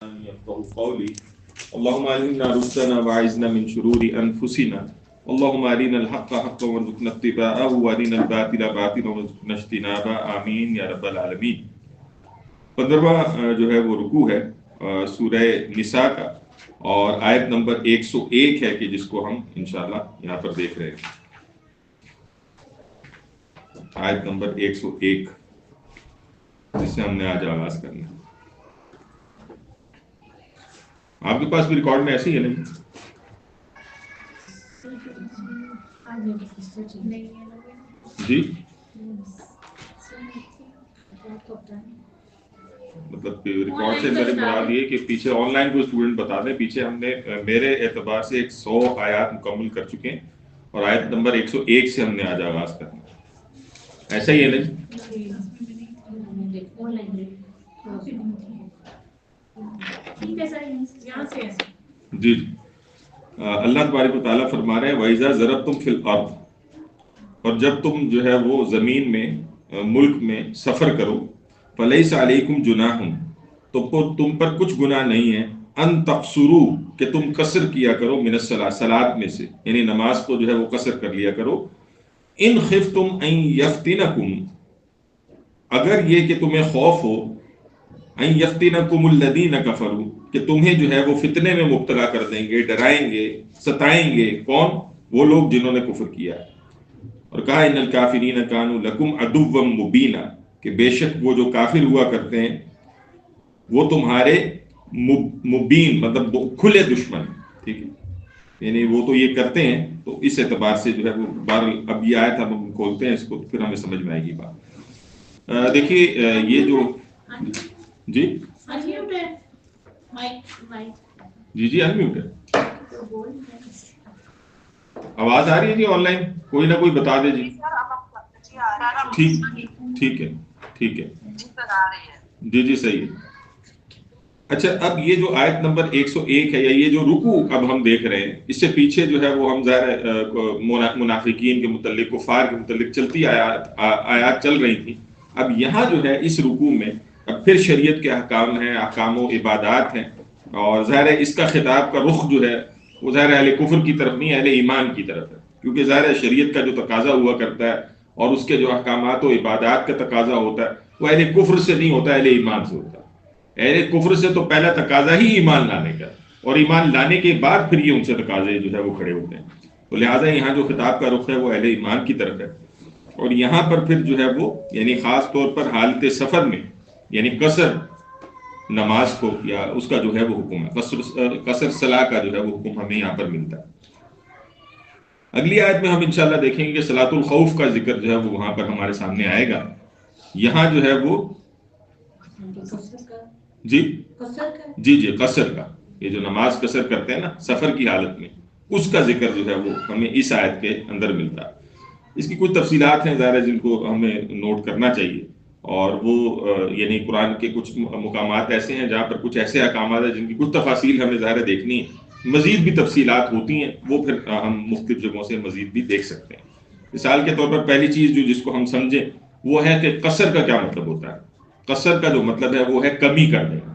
لساني يفقهوا قولي اللهم علمنا رشدنا وأعذنا من شرور أنفسنا اللهم أرنا الحق حقا وارزقنا اتباعه وأرنا الباطل باطلا وارزقنا اجتنابه آمین یا رب العالمین۔ 15واں جو ہے وہ رکوع ہے سورہ نساء کا، اور آیت نمبر 101 ہے کہ جس کو ہم انشاءاللہ یہاں پر دیکھ رہے ہیں۔ آیت نمبر 101 جس سے ہم نے آج آغاز کرنا ہے۔ آپ کے پاس بھی ریکارڈ میں ایسے ہی ہے نہیں؟ جی مطلب ریکارڈ سے میرے مراد یہ کہ پیچھے آن لائن کو اسٹوڈنٹ بتا دیں، پیچھے ہم نے میرے اعتبار سے 100 آیات مکمل کر چکے ہیں، اور آیت نمبر 101 سے ہم نے آج آغاز کرنا ہے۔ ایسا ہی ہے نہیں؟ جی اللہ تبارک و تعالیٰ فرما رہے ہیں وَإِذَا ضَرَبْتُمْ فِي الْأَرْضِ، اور جب تم جو ہے وہ زمین میں ملک میں سفر کرو، فَلَيْسَ عَلَيْكُمْ جُنَاحٌ، تو تم پر کچھ گناہ نہیں ہے، ان تقصروا کہ تم قصر کیا کرو، من الصلاۃ صلاۃ میں سے، یعنی نماز کو جو ہے وہ قصر کر لیا کرو، ان خفتم ان یفتنکم، اگر یہ کہ تمہیں خوف ہو، ان یفتنکم الذین کفروا کہ تمہیں جو ہے وہ فتنے میں مبتلا کر دیں گے، ڈرائیں گے، ستائیں گے، کون؟ وہ لوگ جنہوں نے کفر کیا ہے۔ اور کہا ان الکافرین کانوا لکم عدوا مبینا، کہ بے شک وہ جو کافر ہوا کرتے ہیں وہ تمہارے مبین مطلب کھلے دشمن، ٹھیک ہے، یعنی وہ تو یہ کرتے ہیں، تو اس اعتبار سے جو ہے وہ اب یہ آیت ہم کھولتے ہیں اس کو، پھر ہمیں سمجھ میں آئے گی بات۔ دیکھیے یہ جو جی جی انمیوٹ ہے، آواز آ رہی ہے جی آن لائن؟ کوئی نہ کوئی بتا دے جی۔ ٹھیک ہے ٹھیک ہے جی جی صحیح ہے۔ اچھا اب یہ جو آیت نمبر 101 ہے، یا یہ جو رکوع اب ہم دیکھ رہے ہیں، اس سے پیچھے جو ہے وہ ہم ظاہر منافقین کے متعلق، کفار کے متعلق چلتی آیات چل رہی تھی۔ اب یہاں جو ہے اس رکوع میں اب پھر شریعت کے احکام ہیں، احکام و عبادات ہیں، اور ظاہر ہے اس کا خطاب کا رخ جو ہے وہ ظاہر اہل کفر کی طرف نہیں، اہل ایمان کی طرف ہے، کیونکہ ظاہر ہے شریعت کا جو تقاضا ہوا کرتا ہے اور اس کے جو احکامات و عبادات کا تقاضا ہوتا ہے وہ اہل کفر سے نہیں ہوتا، اہل ایمان سے ہوتا ہے۔ اہل کفر سے تو پہلا تقاضا ہی ایمان لانے کا، اور ایمان لانے کے بعد پھر یہ ان سے تقاضے جو ہے وہ کھڑے ہوتے ہیں، تو لہٰذا یہاں جو خطاب کا رخ ہے وہ اہل ایمان کی طرف ہے۔ اور یہاں پر پھر جو ہے وہ یعنی خاص طور پر حالت سفر میں یعنی قصر نماز کو یا اس کا جو ہے وہ حکم ہے، قصر صلاح کا جو ہے وہ حکم ہمیں یہاں پر ملتا ہے۔ اگلی آیت میں ہم انشاءاللہ دیکھیں گے کہ صلاۃ الخوف کا ذکر جو ہے وہ وہاں پر ہمارے سامنے آئے گا۔ یہاں جو ہے وہ جی قصر کا، یہ جو نماز قصر کرتے ہیں نا سفر کی حالت میں، اس کا ذکر جو ہے وہ ہمیں اس آیت کے اندر ملتا ہے۔ اس کی کچھ تفصیلات ہیں ظاہر جن کو ہمیں نوٹ کرنا چاہیے، اور وہ یعنی قرآن کے کچھ مقامات ایسے ہیں جہاں پر کچھ ایسے احکامات ہیں جن کی کچھ تفاصیل ہمیں ظاہر دیکھنی ہے، مزید بھی تفصیلات ہوتی ہیں، وہ پھر ہم مختلف جگہوں سے مزید بھی دیکھ سکتے ہیں۔ مثال کے طور پر پہلی چیز جس کو ہم سمجھیں وہ ہے کہ قصر کا کیا مطلب ہوتا ہے۔ قصر کا جو مطلب ہے وہ ہے کمی کر دینا۔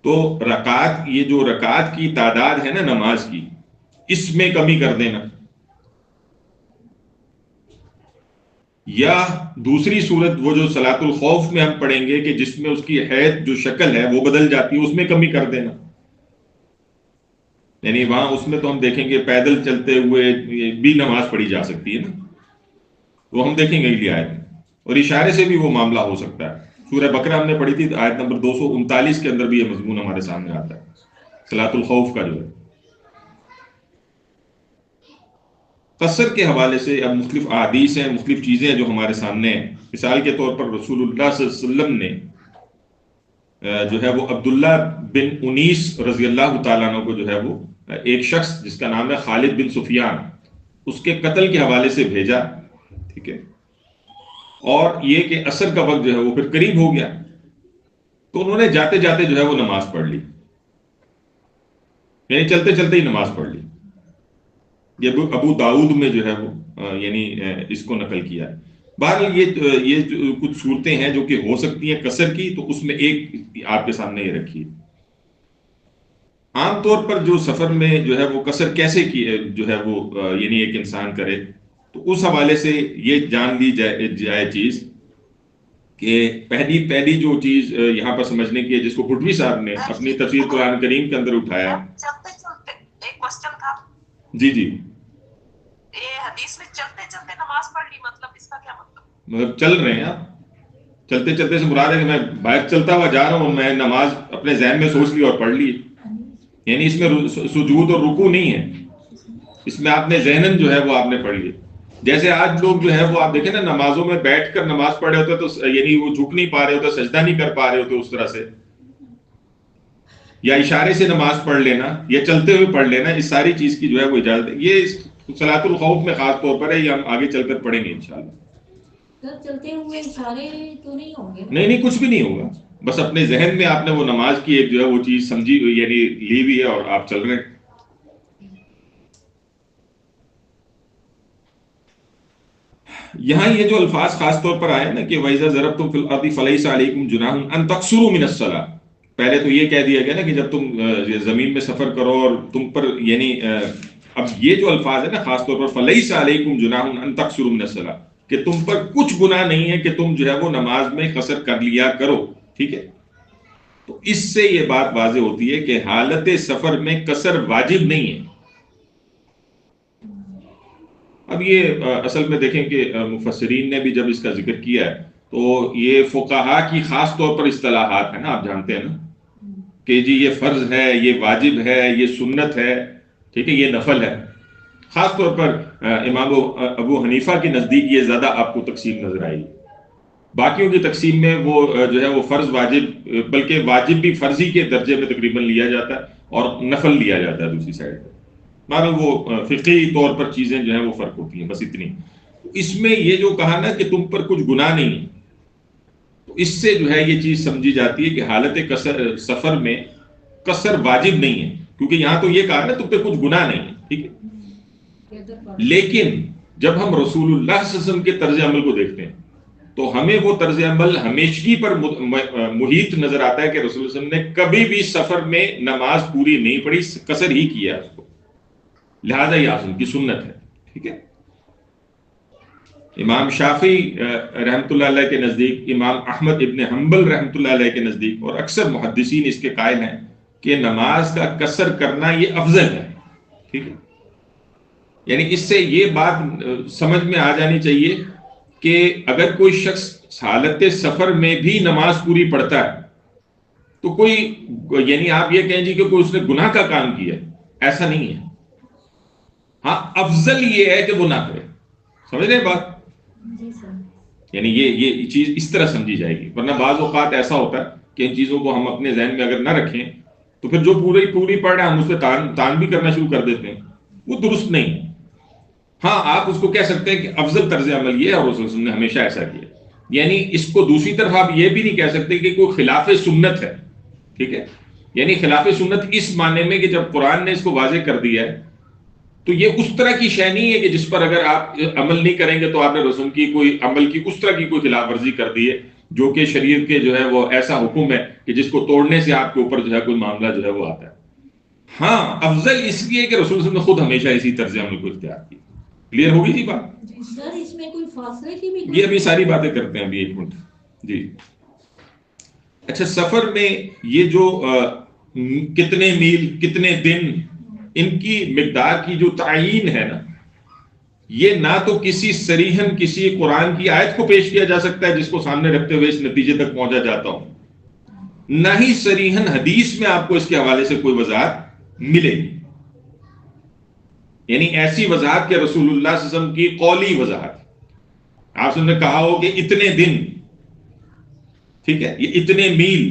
تو رکعات، یہ جو رکعات کی تعداد ہے نا نماز کی، اس میں کمی کر دینا، یا دوسری صورت وہ جو صلاۃ الخوف میں ہم پڑھیں گے کہ جس میں اس کی حیت جو شکل ہے وہ بدل جاتی ہے، اس میں کمی کر دینا، یعنی وہاں اس میں تو ہم دیکھیں گے پیدل چلتے ہوئے بھی نماز پڑھی جا سکتی ہے نا، وہ ہم دیکھیں گے اگلی آیت میں، اور اشارے سے بھی وہ معاملہ ہو سکتا ہے۔ سورہ بقرہ ہم نے پڑھی تھی، آیت نمبر 239 کے اندر بھی یہ مضمون ہمارے سامنے آتا ہے، صلاۃ الخوف کا جو ہے۔ قصر کے حوالے سے اب مختلف احادیث ہیں، مختلف چیزیں جو ہمارے سامنے ہیں۔ مثال کے طور پر رسول اللہ صلی اللہ علیہ وسلم نے جو ہے وہ عبداللہ بن انیس رضی اللہ تعالیٰ عنہ کو جو ہے وہ ایک شخص جس کا نام ہے خالد بن سفیان، اس کے قتل کے حوالے سے بھیجا، ٹھیک ہے، اور یہ کہ عصر کا وقت جو ہے وہ پھر قریب ہو گیا، تو انہوں نے جاتے جاتے جو ہے وہ نماز پڑھ لی، یعنی چلتے چلتے ہی نماز پڑھ لی۔ یہ ابو داؤد میں جو ہے وہ یعنی اس کو نقل کیا ہے۔ بہرحال یہ کچھ صورتیں ہیں جو کہ ہو سکتی ہیں قصر کی، تو اس میں ایک آپ کے سامنے یہ رکھی ہے۔ عام طور پر جو سفر میں جو ہے وہ قصر کیسے کی جو ہے وہ یعنی ایک انسان کرے، تو اس حوالے سے یہ جان لی جائے چیز کہ پہلی جو چیز یہاں پر سمجھنے کی ہے، جس کو بھٹوی صاحب نے اپنی تفسیر قرآن کریم کے اندر اٹھایا۔ چلتے چلتے ایک کوسچن تھا جی یہ حدیث میں چلتے چلتے نماز پڑھ لی، مطلب اس کا کیا مطلب؟ مطلب چل رہے ہیں آپ، چلتے چلتے سے مراد ہے کہ میں باہر چلتا ہوا جا رہا ہوں، میں نماز اپنے ذہن میں سوچ لی اور پڑھ لی، یعنی اس میں سجود اور رکوع نہیں ہے، اس میں آپ نے ذہناً جو ہے وہ آپ نے پڑھ لی۔ جیسے آج لوگ جو ہے وہ آپ دیکھیں نا نمازوں میں بیٹھ کر نماز پڑھ رہے ہوتے تو یعنی وہ جھک نہیں پا رہے ہوتے، سجدہ نہیں کر پا رہے ہوتے اس طرح سے، یا اشارے سے نماز پڑھ لینا یا چلتے ہوئے پڑھ لینا، اس ساری چیز کی جو ہے وہ اجازت ہے۔ یہ صلاۃ الخوف میں خاص طور پر ہے، یہ ہم آگے چل کر پڑھیں گے انشاءاللہ۔ چلتے ہوئے اشارے تو نہیں ہوں گے؟ نہیں کچھ بھی نہیں ہوگا، بس اپنے ذہن میں آپ نے وہ نماز کی ایک جو ہے وہ چیز سمجھی یعنی لی ہوئی ہے اور آپ چل رہے ہیں۔ یہاں یہ جو الفاظ خاص طور پر آئے نا کہ وَإِذَا ضَرَبْتُمْ فِي الْأَرْضِ فَلَيْسَ عَلَيْكُمْ جُنَاحٌ أَن تَقْصُرُوا مِنَ الصَّلَاةِ، پہلے تو یہ کہہ دیا گیا نا کہ جب تم زمین میں سفر کرو اور تم پر یعنی اب یہ جو الفاظ ہے نا خاص طور پر فَلَيْسَ عَلَيْكُمْ جُنَاحٌ أَن تَقْصُرُوا مِنَ الصَّلَاةِ، کہ تم پر کچھ گناہ نہیں ہے کہ تم جو ہے وہ نماز میں قصر کر لیا کرو، ٹھیک ہے۔ تو اس سے یہ بات واضح ہوتی ہے کہ حالت سفر میں قصر واجب نہیں ہے۔ اب یہ اصل میں دیکھیں کہ مفسرین نے بھی جب اس کا ذکر کیا ہے تو یہ فقہا کی خاص طور پر اصطلاحات ہیں نا، آپ جانتے ہیں نا کہ جی یہ فرض ہے، یہ واجب ہے، یہ سنت ہے، ٹھیک ہے، یہ نفل ہے۔ خاص طور پر امام ابو حنیفہ کے نزدیک یہ زیادہ آپ کو تقسیم نظر آئی، باقیوں کی تقسیم میں وہ جو ہے وہ فرض واجب، بلکہ واجب بھی فرضی کے درجے میں تقریباً لیا جاتا ہے اور نفل لیا جاتا ہے دوسری سائڈ پہ، مگر وہ فقہی طور پر چیزیں جو ہیں وہ فرق ہوتی ہیں، بس اتنی۔ اس میں یہ جو کہا نا کہ تم پر کچھ گناہ نہیں ہے، تو اس سے جو ہے یہ چیز سمجھی جاتی ہے کہ حالت سفر میں قصر واجب نہیں ہے، کیونکہ یہاں تو یہ کہا نا تم پہ کچھ گناہ نہیں ہے، ٹھیک ہے۔ لیکن جب ہم رسول اللہ صلی اللہ علیہ وسلم کے طرز عمل کو دیکھتے ہیں تو ہمیں وہ طرز عمل ہمیشگی پر محیط نظر آتا ہے کہ رسول اللہ علیہ وسلم نے کبھی بھی سفر میں نماز پوری نہیں پڑھی، قصر ہی کیا اس کو، لہذا یہ آسن کی سنت ہے، ٹھیک ہے۔ امام شافعی رحمۃ اللہ علیہ کے نزدیک، امام احمد ابن حنبل رحمۃ اللہ علیہ کے نزدیک اور اکثر محدثین اس کے قائل ہیں کہ نماز کا قصر کرنا یہ افضل ہے، ٹھیک ہے۔ یعنی اس سے یہ بات سمجھ میں آ جانی چاہیے کہ اگر کوئی شخص حالت سفر میں بھی نماز پوری پڑھتا ہے تو کوئی یعنی آپ یہ کہیں جی کہ کوئی اس نے گناہ کا کام کیا، ایسا نہیں ہے۔ ہاں افضل یہ ہے کہ وہ نہ کرے، سمجھ رہے بات؟ یعنی یہ چیز اس طرح سمجھی جائے گی، ورنہ بعض اوقات ایسا ہوتا ہے کہ ان چیزوں کو ہم اپنے ذہن میں اگر نہ رکھیں تو پھر جو پوری پڑھ رہے ہیں ہم اس پہ تان بھی کرنا شروع کر دیتے ہیں، وہ درست نہیں۔ ہاں آپ اس کو کہہ سکتے ہیں کہ افضل طرز عمل یہ ہے اور رسول اللہ نے ہمیشہ ایسا کیا، یعنی اس کو دوسری طرف آپ یہ بھی نہیں کہہ سکتے کہ کوئی خلاف سنت ہے، ٹھیک ہے۔ یعنی خلاف سنت اس معنی میں کہ جب قرآن نے اس کو واضح کر دیا ہے تو یہ اس طرح کی شے نہیں ہے کہ جس پر اگر آپ عمل نہیں کریں گے تو آپ نے رسول کی کوئی عمل کی اس طرح کی کوئی خلاف ورزی کر دی ہے، جو کہ شریعت کے جو ہے وہ ایسا حکم ہے کہ جس کو توڑنے سے آپ کے اوپر جو ہے کوئی معاملہ جو ہے وہ آتا ہے۔ ہاں افضل اس لیے کہ رسول اللہ نے خود ہمیشہ اسی طرز عمل کو اختیار کیا۔ کلیئر ہوگی جی بات؟ سر اس میں کوئی فاصلے کی بھی یہ ابھی ساری باتیں کرتے ہیں، ابھی ایک منٹ جی۔ اچھا سفر میں یہ جو کتنے میل کتنے دن ان کی مقدار کی جو تعیین ہے نا، یہ نہ تو کسی صریحاً کسی قرآن کی آیت کو پیش کیا جا سکتا ہے جس کو سامنے رکھتے ہوئے اس نتیجے تک پہنچا جاتا ہوں، نہ ہی صریحاً حدیث میں آپ کو اس کے حوالے سے کوئی وضاحت ملے گی، یعنی ایسی وضاحت کہ رسول اللہ صلی اللہ علیہ وسلم کی قولی وضاحت، آپ نے کہا ہو کہ اتنے دن، ٹھیک ہے، یہ اتنے میل،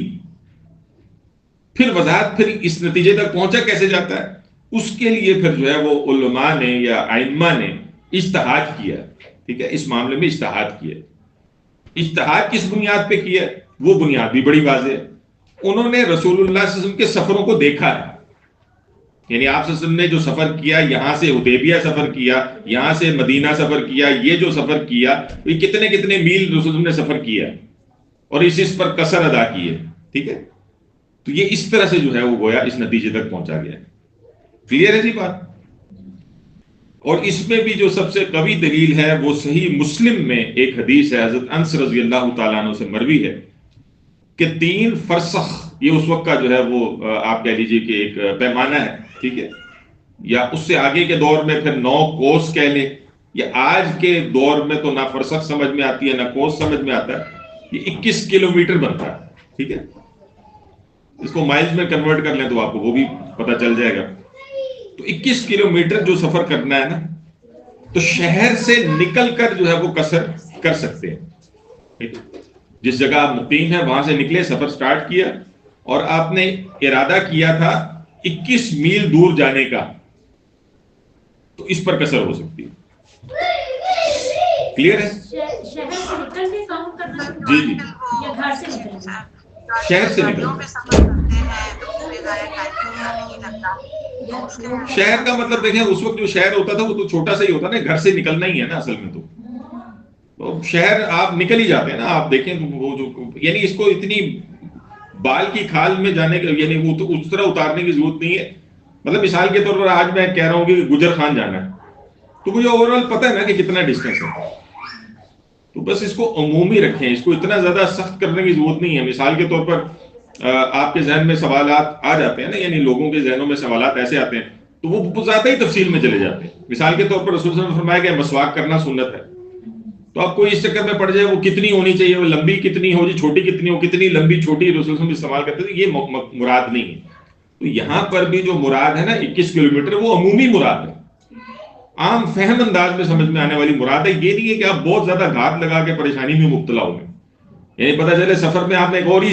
پھر وضاحت پھر اس نتیجے تک پہنچا کیسے جاتا ہے، اس کے لیے پھر جو ہے وہ علماء نے یا ائمہ نے اجتہاد کیا، ٹھیک ہے، اس معاملے میں اجتہاد کیا۔ اجتہاد کس بنیاد پہ کیا، وہ بنیاد بھی بڑی واضح ہے، انہوں نے رسول اللہ صلی اللہ علیہ وسلم کے سفروں کو دیکھا ہے، یعنی آپ صلی اللہ علیہ وسلم نے جو سفر کیا، یہاں سے حدیبیہ سفر کیا، یہاں سے مدینہ سفر کیا، یہ جو سفر کیا یہ کتنے کتنے میل رسول اللہ نے سفر کیا اور اس پر قصر ادا کی ہے. ٹھیک ہے، تو یہ اس طرح سے جو ہے وہ گویا اس نتیجے تک پہنچا گیا ہے. کلیئر ہے جی بات؟ اور اس میں بھی جو سب سے قوی دلیل ہے وہ صحیح مسلم میں ایک حدیث ہے، حضرت انس رضی اللہ تعالیٰ عنہ سے مروی ہے کہ 3 فرسخ، یہ اس وقت کا جو ہے وہ آپ کہہ لیجئے کہ ایک پیمانہ ہے. ٹھیک ہے، یا اس سے آگے کے دور میں پھر 9 کوس کہہ لیں، یا آج کے دور میں تو نہ فرسخ سمجھ میں آتی ہے نہ کوس سمجھ میں آتا ہے، یہ 21 کلومیٹر بنتا ہے. ٹھیک ہے، اس کو مائلز میں کنورٹ کر لیں تو آپ کو وہ بھی پتہ چل جائے گا. تو 21 کلومیٹر جو سفر کرنا ہے نا، تو شہر سے نکل کر جو ہے وہ قصر کر سکتے ہیں. ٹھیک ہے، جس جگہ آپ مقیم ہیں وہاں سے نکلے، سفر سٹارٹ کیا اور آپ نے ارادہ کیا تھا 21 میل دور جانے کا، تو اس پر قصر ہو سکتی ہے. کلیئر ہے؟ شہر سے نکل کے کام کرنا ہے جی جی، یا گھر سے نکل کے؟ شہر سے نکل. شہر کا مطلب دیکھیں، اس وقت جو شہر ہوتا تھا وہ تو چھوٹا سا ہی ہوتا نا، گھر سے نکلنا ہی ہے نا اصل میں. تو شہر آپ نکل ہی جاتے ہیں نا. آپ دیکھیں وہ جو، یعنی اس کو اتنی بال کی کھال میں جانے کے، یعنی وہ تو اس طرح اتارنے کی ضرورت نہیں ہے. مطلب مثال کے طور پر آج میں کہہ رہا ہوں کہ گجر خان جانا ہے، تو مجھے اوور آل پتہ ہے نا کہ کتنا ڈسٹینس ہے. تو بس اس کو عمومی رکھیں، اس کو اتنا زیادہ سخت کرنے کی ضرورت نہیں ہے. مثال کے طور پر آپ کے ذہن میں سوالات آ جاتے ہیں نا، یعنی لوگوں کے ذہنوں میں سوالات ایسے آتے ہیں تو وہ زیادہ ہی تفصیل میں چلے جاتے ہیں. مثال کے طور پر رسول صلی اللہ علیہ وسلم نے فرمایا کہ مسواک کرنا سنت ہے، تو آپ کو اس چکر میں پڑ جائے وہ کتنی ہونی چاہیے، وہ لمبی کتنی ہو جی، چھوٹی کتنی ہو، کتنی لمبی چھوٹی رسول صلی اللہ علیہ وسلم استعمال کرتے تھے، یہ مراد نہیں ہے. تو یہاں پر بھی جو مراد ہے نا 21 کلومیٹر، وہ عمومی مراد ہے، عام فہم انداز میں سمجھ میں آنے والی مراد ہے. یہ نہیں ہے کہ آپ بہت زیادہ گھات لگا کے پریشانی میں مبتلا ہو گئے، یعنی پتہ چلے سفر میں آپ نے ایک اور ہی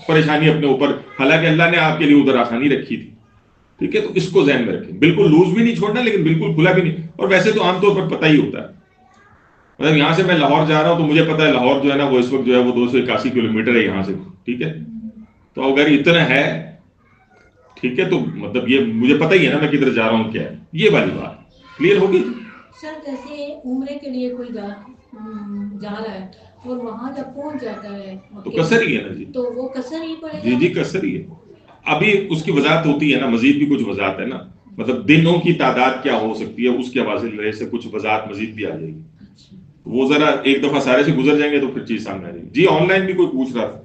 پریشانی اپنے اوپر، حالانکہ اللہ نے آپ کے لیے ادھر آسانی رکھی تھی. ٹھیک ہے، تو اس کو ذہن میں رکھیں. بالکل لوز بھی نہیں چھوڑنا لیکن بالکل کھلا بھی نہیں. اور ویسے تو عام طور پر پتہ ہی ہوتا ہے، مطلب یہاں سے میں لاہور جا رہا ہوں تو مجھے پتا ہے لاہور جو ہے نا وہ اس وقت جو ہے وہ 281 کلومیٹر ہے یہاں سے. ٹھیک ہے، تو اگر اتنا ہے ٹھیک ہے تو مطلب یہ مجھے پتہ ہی ہے نا میں کدھر جا رہا ہوں، کیا ہے یہ والی بات. کلیئر ہوگی؟ سر جیسے عمرے کے لیے کوئی جا رہا ہے اور وہاں جب پہنچ جاتا ہے تو قصر ہی ہے نا جی. تو وہ قصر ہی پڑے گا؟ جی جی قصر ہی ہے. ابھی اس کی وضاحت ہوتی ہے نا، مزید بھی کچھ وضاحت ہے نا، مطلب دنوں کی تعداد کیا ہو سکتی ہے اس کے حوالے سے کچھ وضاحت مزید بھی آ جائے گی. وہ ذرا ایک دفعہ سارے سے گزر جائیں گے تو پھر چیز سامنے آ جائے گی. جی آن لائن بھی کوئی پوچھ رہا تھا.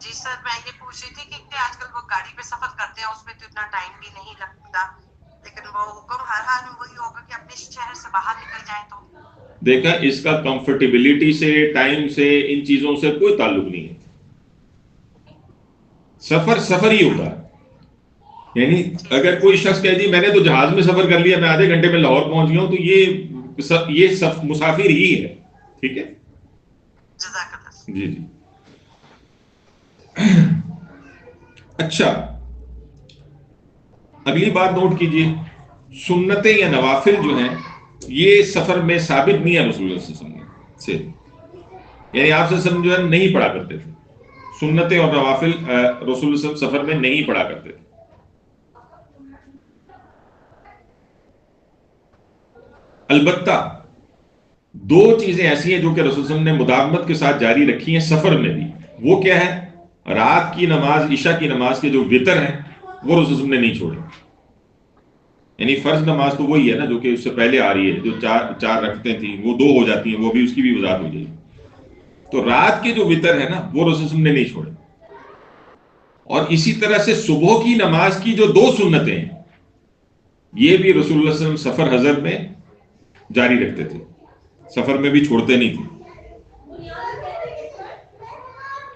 جی سر میں یہ پوچھ رہی تھی کہ آج کل وہ گاڑی پہ سفر کرتے ہیں اس میں تو اتنا ٹائم بھی نہیں لگتا، لیکن وہ حکم ہر حال میں وہی ہوگا کہ اپنے شہر سے باہر نکل جائیں. تو دیکھا اس کا کمفرٹیبلٹی سے، ٹائم سے، ان چیزوں سے کوئی تعلق نہیں ہے. سفر ہی ہوتا ہے. یعنی اگر کوئی شخص کہے جی میں نے تو جہاز میں سفر کر لیا، میں آدھے گھنٹے میں لاہور پہنچ گیا ہوں، تو یہ مسافر ہی ہے. ٹھیک ہے جزاک اللہ. جی جی. اچھا اگلی بات نوٹ کیجئے، سنتیں یا نوافل جو ہیں یہ سفر میں ثابت نہیں ہے رسول اللہ صلی اللہ علیہ وسلم سے. یعنی آپ صلی اللہ علیہ وسلم جو ہے نہیں پڑھا کرتے تھے سنتیں اور نوافل، رسول اللہ صلی اللہ علیہ وسلم سفر میں نہیں پڑھا کرتے تھے. البتہ 2 چیزیں ایسی ہیں جو کہ رسول صلی اللہ علیہ وسلم نے مداومت کے ساتھ جاری رکھی ہیں سفر میں بھی. وہ کیا ہے؟ رات کی نماز، عشاء کی نماز کے جو وتر ہیں وہ رسول صلی اللہ علیہ وسلم نے نہیں چھوڑے. یعنی فرض نماز تو وہی ہے نا جو کہ اس سے پہلے آ رہی ہے، جو 4 رکعتیں تھیں وہ 2 ہو جاتی ہیں، وہ بھی اس کی بھی وضاحت ہو جائے گی. تو رات کے جو وتر ہے نا وہ رسول صلی اللہ علیہ وسلم نے نہیں چھوڑے. اور اسی طرح سے صبح کی نماز کی جو 2 سنتیں ہیں یہ بھی رسول اللہ صلی اللہ علیہ وسلم سفر حضر میں جاری رکھتے تھے، سفر میں بھی چھوڑتے نہیں تھے.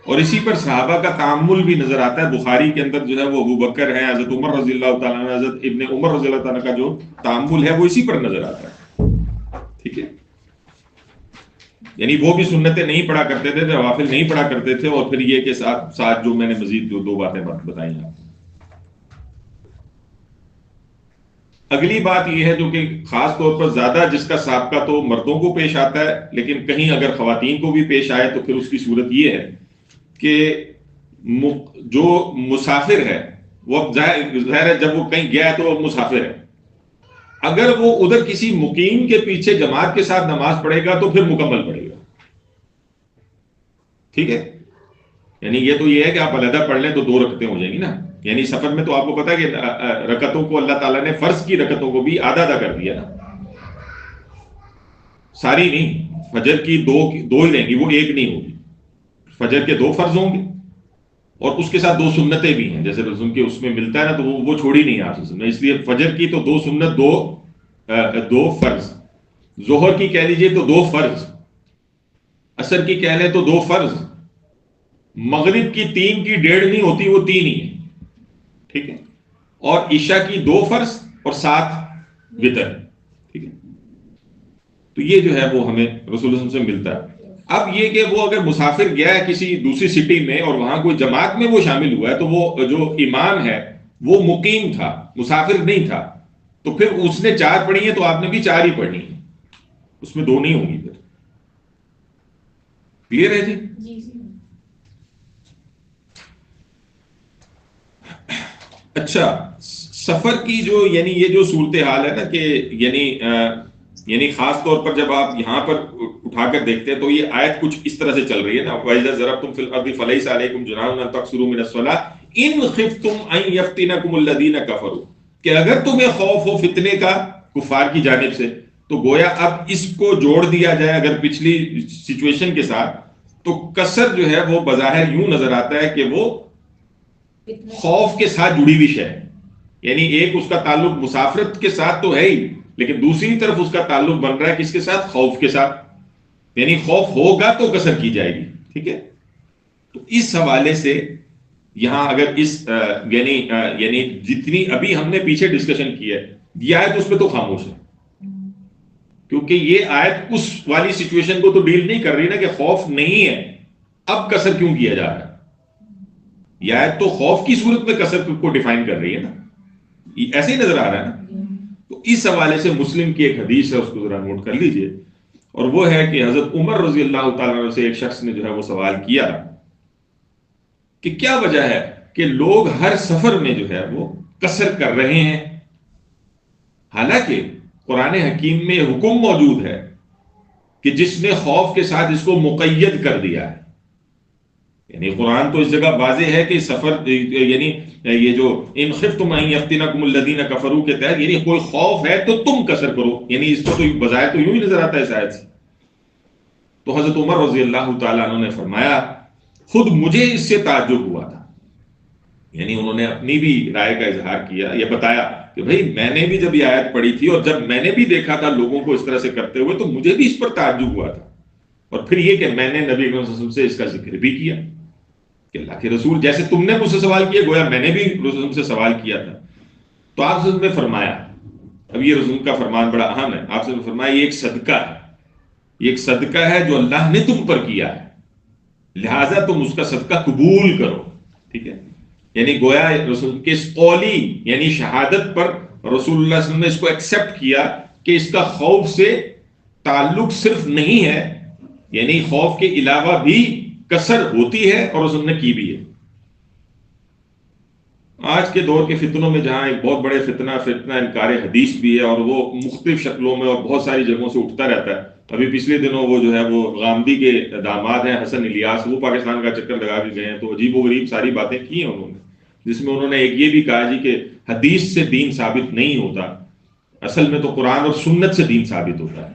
اور اسی پر صحابہ کا تعامل بھی نظر آتا ہے. بخاری کے اندر جو ہے وہ ابو بکر ہے، حضرت عمر رضی اللہ تعالیٰ عنہ، حضرت ابن عمر رضی اللہ تعالیٰ کا جو تعامل ہے وہ اسی پر نظر آتا ہے. ٹھیک ہے، یعنی وہ بھی سنتیں نہیں پڑھا کرتے تھے، نوافل نہیں پڑھا کرتے تھے. اور پھر یہ کہ ساتھ جو میں نے مزید جو 2 باتیں بتائی ہیں. اگلی بات یہ ہے جو کہ خاص طور پر زیادہ جس کا سابقہ تو مردوں کو پیش آتا ہے، لیکن کہیں اگر خواتین کو بھی پیش آئے تو پھر اس کی صورت یہ ہے کہ جو مسافر ہے وہ اب ظاہر ہے جب وہ کہیں گیا ہے تو وہ مسافر ہے. اگر وہ ادھر کسی مقیم کے پیچھے جماعت کے ساتھ نماز پڑھے گا تو پھر مکمل پڑھے گا. ٹھیک ہے, یعنی یہ تو یہ ہے کہ آپ علیحدہ پڑھ لیں تو 2 رکعتیں ہو جائیں گی نا. یعنی سفر میں تو آپ کو پتا ہے کہ رکعتوں کو اللہ تعالیٰ نے فرض کی رکعتوں کو بھی آدھا آدھا کر دیا نا, ساری نہیں. فجر کی 2 ہی رہیں گی, وہ 1 نہیں ہوگی. فجر کے 2 فرض ہوں گے اور اس کے ساتھ 2 سنتیں بھی ہیں, جیسے رسول کے اس میں ملتا ہے نا, تو وہ چھوڑی نہیں آپ سے. اس لیے فجر کی تو 2 سنت, 2 فرض. ظہر کی کہہ لیجئے تو 2 فرض, عصر کی کہہ لیں تو 2 فرض, مغرب کی 3 کی 1.5 نہیں ہوتی, وہ 3 ہی ہے. ٹھیک ہے, اور عشاء کی 2 فرض اور 7 وتر. ٹھیک ہے, تو یہ جو ہے وہ ہمیں رسول اللہ صلی اللہ علیہ وسلم سے ملتا ہے. اب یہ کہ وہ اگر مسافر گیا ہے کسی دوسری سٹی میں اور وہاں کوئی جماعت میں وہ شامل ہوا ہے, تو وہ جو امام ہے وہ مقیم تھا, مسافر نہیں تھا, تو پھر اس نے 4 پڑھی ہیں تو آپ نے بھی 4 ہی پڑھنی ہے, اس میں 2 نہیں ہوں گی. پھر کلیئر ہے جی؟ اچھا, سفر کی جو یعنی یہ جو صورتحال ہے نا کہ یعنی خاص طور پر جب آپ یہاں پر اٹھا کر دیکھتے ہیں تو یہ آیت کچھ اس طرح سے چل رہی ہے نا, وَإِذَا ضَرَبْتُمْ فِي الْأَرْضِ فَلَيْسَ عَلَيْكُمْ جُنَاحٌ أَن تَقْصُرُوا مِنَ الصَّلَاةِ إِنْ خِفْتُمْ أَن يَفْتِنَكُمُ الَّذِينَ كَفَرُوا, کہ اگر تمہیں خوف ہو فتنے کا کفار کی جانب سے. تو گویا اب اس کو جوڑ دیا جائے اگر پچھلی سچویشن کے ساتھ, تو قصر جو ہے وہ بظاہر یوں نظر آتا ہے کہ وہ خوف کے ساتھ جڑی ہوئی شے ہے. یعنی ایک اس کا تعلق مسافرت کے ساتھ تو ہے ہی, لیکن دوسری طرف اس کا تعلق بن رہا ہے کس کے ساتھ؟ خوف کے ساتھ. یعنی خوف ہوگا تو قصر کی جائے گی. ٹھیک ہے, تو اس حوالے سے یہاں اگر اس یعنی جتنی ابھی ہم نے پیچھے ڈسکشن کی ہے, یہ آیت اس پہ تو خاموش ہے, کیونکہ یہ آیت اس والی سچویشن کو تو ڈیل نہیں کر رہی نا کہ خوف نہیں ہے اب قصر کیوں کیا جا رہا ہے. یہ آیت تو خوف کی صورت میں قصر کو ڈیفائن کر رہی ہے نا, ایسے ہی نظر آ رہا ہے نا. تو اس حوالے سے مسلم کی ایک حدیث ہے, اس کو ذرا نوٹ کر لیجئے, اور وہ ہے کہ حضرت عمر رضی اللہ تعالیٰ عنہ سے ایک شخص نے جو ہے وہ سوال کیا کہ کیا وجہ ہے کہ لوگ ہر سفر میں جو ہے وہ قصر کر رہے ہیں, حالانکہ قرآن حکیم میں حکم موجود ہے کہ جس نے خوف کے ساتھ اس کو مقید کر دیا ہے. یعنی قرآن تو اس جگہ واضح ہے کہ سفر یعنی یہ جو ان خفتم ان یفتنکم الذین کفروا کے تحت یعنی کوئی خوف ہے تو تم قصر کرو, یعنی اس کو تو بظاہر تو یوں ہی نظر آتا ہے اس آیت سے. تو حضرت عمر رضی اللہ تعالیٰ عنہ نے فرمایا خود مجھے اس سے تعجب ہوا تھا, یعنی انہوں نے اپنی بھی رائے کا اظہار کیا, یہ بتایا کہ بھئی میں نے بھی جب یہ آیت پڑھی تھی اور جب میں نے بھی دیکھا تھا لوگوں کو اس طرح سے کرتے ہوئے تو مجھے بھی اس پر تعجب ہوا تھا. اور پھر یہ کہ میں نے نبی صلی اللہ علیہ وسلم سے اس کا ذکر بھی کیا کہ اللہ کے رسول جیسے تم نے مجھ سے سوال کیا گویا میں نے بھی رسول سے سوال کیا تھا. تو آپ سے نے فرمایا, اب یہ رسول کا فرمان بڑا اہم ہے, آپ سے فرمایا یہ ایک صدقہ ہے, یہ ایک صدقہ ہے جو اللہ نے تم پر کیا ہے, لہٰذا تم اس کا صدقہ قبول کرو. ٹھیک ہے, یعنی گویا رسول کے اس قولی یعنی شہادت پر رسول اللہ صلی اللہ علیہ وسلم نے اس کو ایکسپٹ کیا کہ اس کا خوف سے تعلق صرف نہیں ہے, یعنی خوف کے علاوہ بھی قصر ہوتی ہے اور رسول نے کی بھی ہے. آج کے دور کے فتنوں میں جہاں ایک بہت بڑے فتنہ انکار حدیث بھی ہے اور وہ مختلف شکلوں میں اور بہت ساری جگہوں سے اٹھتا رہتا ہے. ابھی پچھلے دنوں وہ جو ہے وہ غامدی کے داماد ہیں حسن الیاس, وہ پاکستان کا چکر لگا کے گئے ہیں, تو عجیب و غریب ساری باتیں کی ہیں انہوں نے, جس میں انہوں نے ایک یہ بھی کہا جی کہ حدیث سے دین ثابت نہیں ہوتا, اصل میں تو قرآن اور سنت سے دین ثابت ہوتا ہے.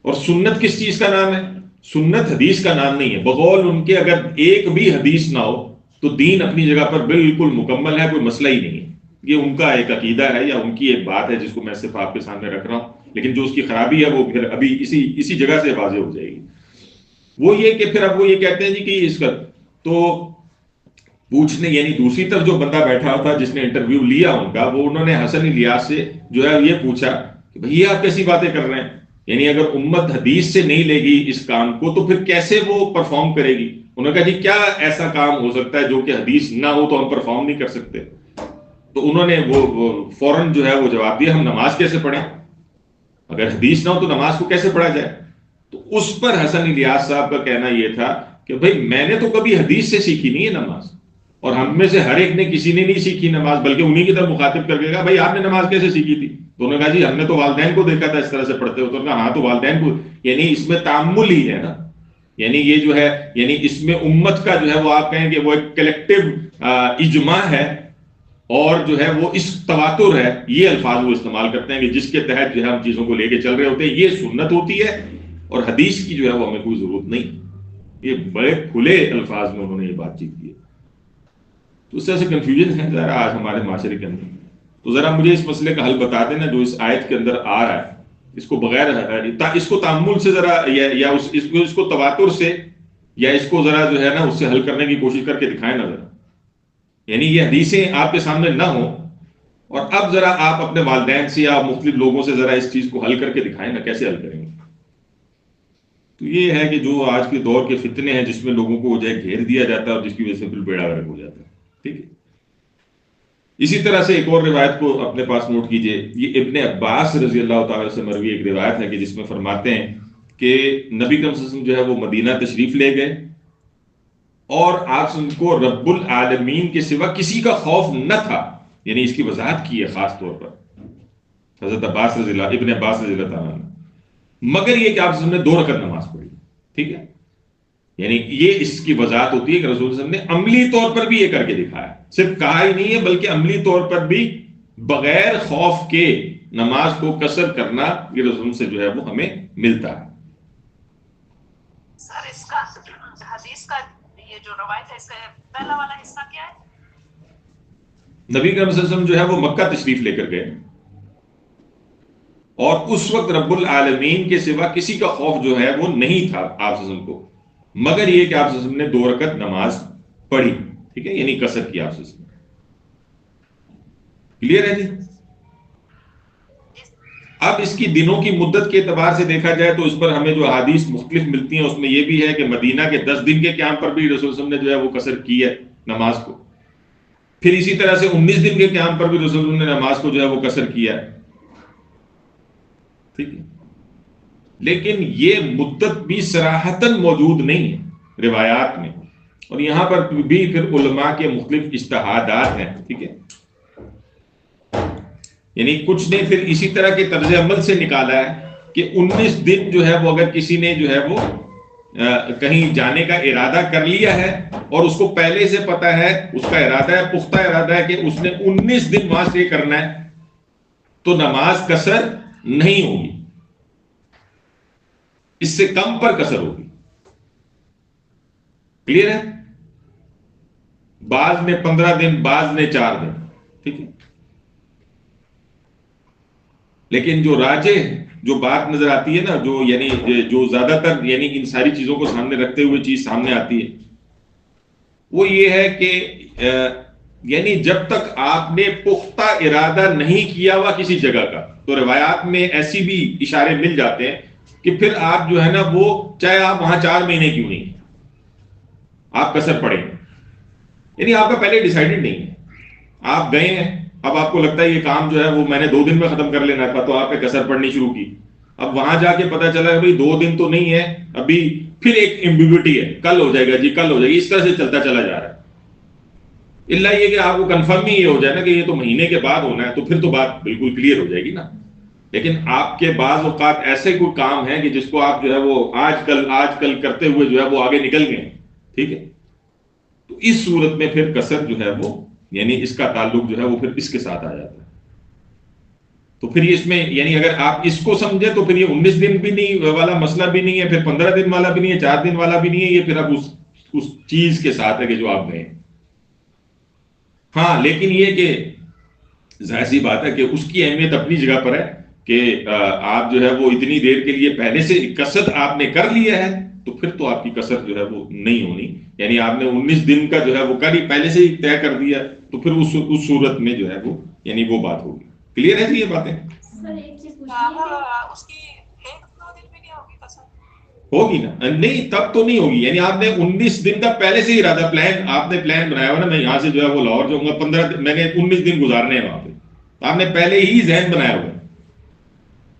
اور سنت کس چیز کا نام ہے؟ سنت حدیث کا نام نہیں ہے. بقول ان کے اگر ایک بھی حدیث نہ ہو تو دین اپنی جگہ پر بالکل مکمل ہے, کوئی مسئلہ ہی نہیں ہے. یہ ان کا ایک عقیدہ ہے یا ان کی ایک بات ہے جس کو میں صرف آپ کے سامنے رکھ رہا ہوں, لیکن جو اس کی خرابی ہے وہ پھر ابھی اسی جگہ سے واضح ہو جائے گی. وہ یہ کہ پھر اب وہ یہ کہتے ہیں جی کہ اس کا تو پوچھنے یعنی دوسری طرف جو بندہ بیٹھا تھا جس نے انٹرویو لیا ان کا, وہ انہوں نے حسن الیاس سے جو ہے یہ پوچھا کہ بھئی یہ آپ کیسی باتیں کر رہے ہیں, یعنی اگر امت حدیث سے نہیں لے گی اس کام کو تو پھر کیسے وہ پرفارم کرے گی. انہوں نے کہا جی کیا ایسا کام ہو سکتا ہے جو کہ حدیث نہ ہو تو ہم پرفارم نہیں کر سکتے. تو انہوں نے وہ فوراً جو ہے وہ جواب دیا, ہم نماز کیسے پڑھیں, اگر حدیث نہ ہو تو نماز کو کیسے پڑھا جائے. تو اس پر حسن الیاس صاحب کا کہنا یہ تھا کہ بھئی میں نے تو کبھی حدیث سے سیکھی نہیں ہے نماز, اور ہم میں سے ہر ایک نے کسی نے نہیں سیکھی نماز، بلکہ انہی کی طرف مخاطب کر کے کہا بھائی آپ نے نماز کیسے سیکھی تھی؟ تو انہوں نے کہا جی ہم نے تو والدین کو دیکھا تھا اس طرح سے پڑھتے ہوتے. تو ہاں تو والدین کو، یعنی اس میں تعامل ہی ہے نا، یعنی یہ جو ہے، یعنی اس میں امت کا جو ہے وہ آپ کہیں کہ وہ ایک کلیکٹیو اجماع ہے، اور جو ہے وہ اس تواتر ہے، یہ الفاظ وہ استعمال کرتے ہیں کہ جس کے تحت جو ہے ہم چیزوں کو لے کے چل رہے ہوتے ہیں. یہ سنت ہوتی ہے، اور حدیث کی جو ہے وہ ہمیں کوئی ضرورت نہیں. یہ بڑے کھلے الفاظ میں انہوں نے یہ بات چیت کی ہے. تو اس طرح سے کنفیوژن ہے ذرا آج ہمارے معاشرے کے اندر. تو ذرا مجھے اس مسئلے کا حل بتا دینا جو اس آیت کے اندر آ رہا ہے، اس کو بغیر اس کو تعامل سے ذرا یا اس کو تواتر سے، یا اس کو ذرا جو ہے نا اس سے حل کرنے کی کوشش کر کے دکھائیں نا ذرا. یعنی یہ حدیثیں آپ کے سامنے نہ ہوں، اور اب ذرا آپ اپنے والدین سے یا مختلف لوگوں سے ذرا اس چیز کو حل کر کے دکھائیں نا، کیسے حل کریں گے. تو یہ ہے کہ جو آج کے دور کے فتنے ہیں جس میں لوگوں کو جو ہے گھیر دیا جاتا ہے اور جس کی وجہ سے پھر بیڑا غرق ہو جاتا ہے. ٹھیک ہے. اسی طرح سے ایک اور روایت کو اپنے پاس نوٹ کیجئے. یہ ابن عباس رضی اللہ تعالی سے مروی ایک روایت ہے کہ جس میں فرماتے ہیں کہ نبی کریم صلی اللہ علیہ وسلم جو ہے وہ مدینہ تشریف لے گئے، اور آپ کو رب العالمین کے سوا کسی کا خوف نہ تھا. یعنی اس کی وضاحت کی ہے خاص طور پر حضرت عباس رضی اللہ، ابن عباس رضی اللہ تعالیٰ عنہ، مگر یہ کہ آپ صلی اللہ علیہ وسلم نے 2 رکعت نماز پڑھی. ٹھیک ہے. یعنی یہ اس کی وضاحت ہوتی ہے کہ رسول صلی اللہ علیہ وسلم نے عملی طور پر بھی یہ کر کے دکھایا. صرف کہا ہی نہیں ہے بلکہ عملی طور پر بھی بغیر خوف کے نماز کو قصر کرنا یہ رسول سے جو ہے وہ ہمیں ملتا ہے. سر اس کا حدیث کا یہ جو روایت ہے اس کا پہلا والا حصہ کیا ہے؟ نبی کریم صلی اللہ علیہ وسلم جو ہے وہ مکہ تشریف لے کر گئے، اور اس وقت رب العالمین کے سوا کسی کا خوف جو ہے وہ نہیں تھا آپ صلی اللہ علیہ وسلم کو، مگر یہ کہ آپ صلی اللہ علیہ وسلم نے 2 رکعت نماز پڑھی. ٹھیک ہے. یعنی قصر کیا آپ صلی اللہ علیہ وسلم. کلیئر ہے جی. اب اس کی دنوں کی مدت کے اعتبار سے دیکھا جائے تو اس پر ہمیں جو احادیث مختلف ملتی ہیں اس میں یہ بھی ہے کہ مدینہ کے 10 دن کے قیام پر بھی رسول صلی اللہ علیہ وسلم نے جو ہے وہ قصر کی ہے نماز کو. پھر اسی طرح سے 19 دن کے قیام پر بھی رسول اللہ نے نماز کو جو ہے وہ قصر کیا ہے. ٹھیک ہے. لیکن یہ مدت بھی صراحتاً موجود نہیں ہے روایات میں، اور یہاں پر بھی پھر علماء کے مختلف اجتہادات ہیں. ٹھیک ہے. یعنی کچھ نے پھر اسی طرح کے طرز عمل سے نکالا ہے کہ 19 دن جو ہے وہ اگر کسی نے جو ہے وہ کہیں جانے کا ارادہ کر لیا ہے اور اس کو پہلے سے پتا ہے، اس کا ارادہ ہے، پختہ ارادہ ہے کہ اس نے 19 دن وہاں سے کرنا ہے، تو نماز قصر نہیں ہوگی، اس سے کم پر قصر ہوگی. کلیئر ہے. بعض نے 15 دن، بعض نے 4 دن. ٹھیک ہے. لیکن جو راجح جو بات نظر آتی ہے نا، جو یعنی جو زیادہ تر یعنی ان ساری چیزوں کو سامنے رکھتے ہوئے چیز سامنے آتی ہے، وہ یہ ہے کہ یعنی جب تک آپ نے پختہ ارادہ نہیں کیا ہوا کسی جگہ کا، تو روایات میں ایسی بھی اشارے مل جاتے ہیں کہ پھر آپ جو ہے نا وہ چاہے آپ وہاں 4 مہینے کیوں نہیں آپ قصر پڑیں. یعنی آپ کا پہلے ڈیسائیڈڈ نہیں ہے، آپ گئے ہیں، اب آپ کو لگتا ہے یہ کام جو ہے وہ میں نے 2 دن میں ختم کر لینا تھا، تو آپ نے قصر پڑھنی شروع کی. اب وہاں جا کے پتا چلا کہ بھائی 2 دن تو نہیں ہے ابھی، پھر ایک ایمبیگوٹی ہے، کل ہو جائے گا جی، کل ہو جائے گا، اس طرح سے چلتا چلا جا رہا ہے. اللہ یہ کہ آپ کو کنفرم ہی یہ ہو جائے نا کہ یہ تو مہینے کے بعد ہونا ہے، تو پھر تو بات بالکل کلیئر ہو جائے گی نا. لیکن آپ کے بعض اوقات ایسے کوئی کام ہیں کہ جس کو آپ جو ہے وہ آج کل کرتے ہوئے جو ہے وہ آگے نکل گئے. ٹھیک ہے. تو اس صورت میں پھر قصر جو ہے وہ یعنی اس کا تعلق جو ہے وہ پھر اس کے ساتھ آ جاتا ہے. تو پھر اس میں یعنی اگر آپ اس کو سمجھے تو پھر یہ 19 دن بھی نہیں والا مسئلہ بھی نہیں ہے، پھر 15 دن والا بھی نہیں ہے، 4 دن والا بھی نہیں ہے، یہ پھر اب اس چیز کے ساتھ ہے کہ جو آپ گئے. ہاں لیکن یہ کہ ظاہر سی بات ہے کہ اس کی اہمیت اپنی جگہ پر ہے کہ آپ جو ہے وہ اتنی دیر کے لیے پہلے سے قصد آپ نے کر لیا ہے، تو پھر تو آپ کی قصر جو ہے وہ نہیں ہونی. یعنی آپ نے 19 دن کا جو ہے وہ کر ہی پہلے سے ہی طے کر دیا، تو پھر اس صورت میں جو ہے وہ یعنی وہ بات ہوگی. کلیئر ہے جی یہ باتیں؟ ہوگی نا؟ نہیں تب تو نہیں ہوگی. یعنی آپ نے 19 دن کا پہلے سے ہی ارادہ آپ نے پلان بنایا ہوا نا، میں یہاں سے جو ہے وہ لاہور جاؤں گا، 15 میں نے 19 دن گزارنے ہیں وہاں پہ. آپ نے پہلے ہی ذہن بنایا ہوا ہے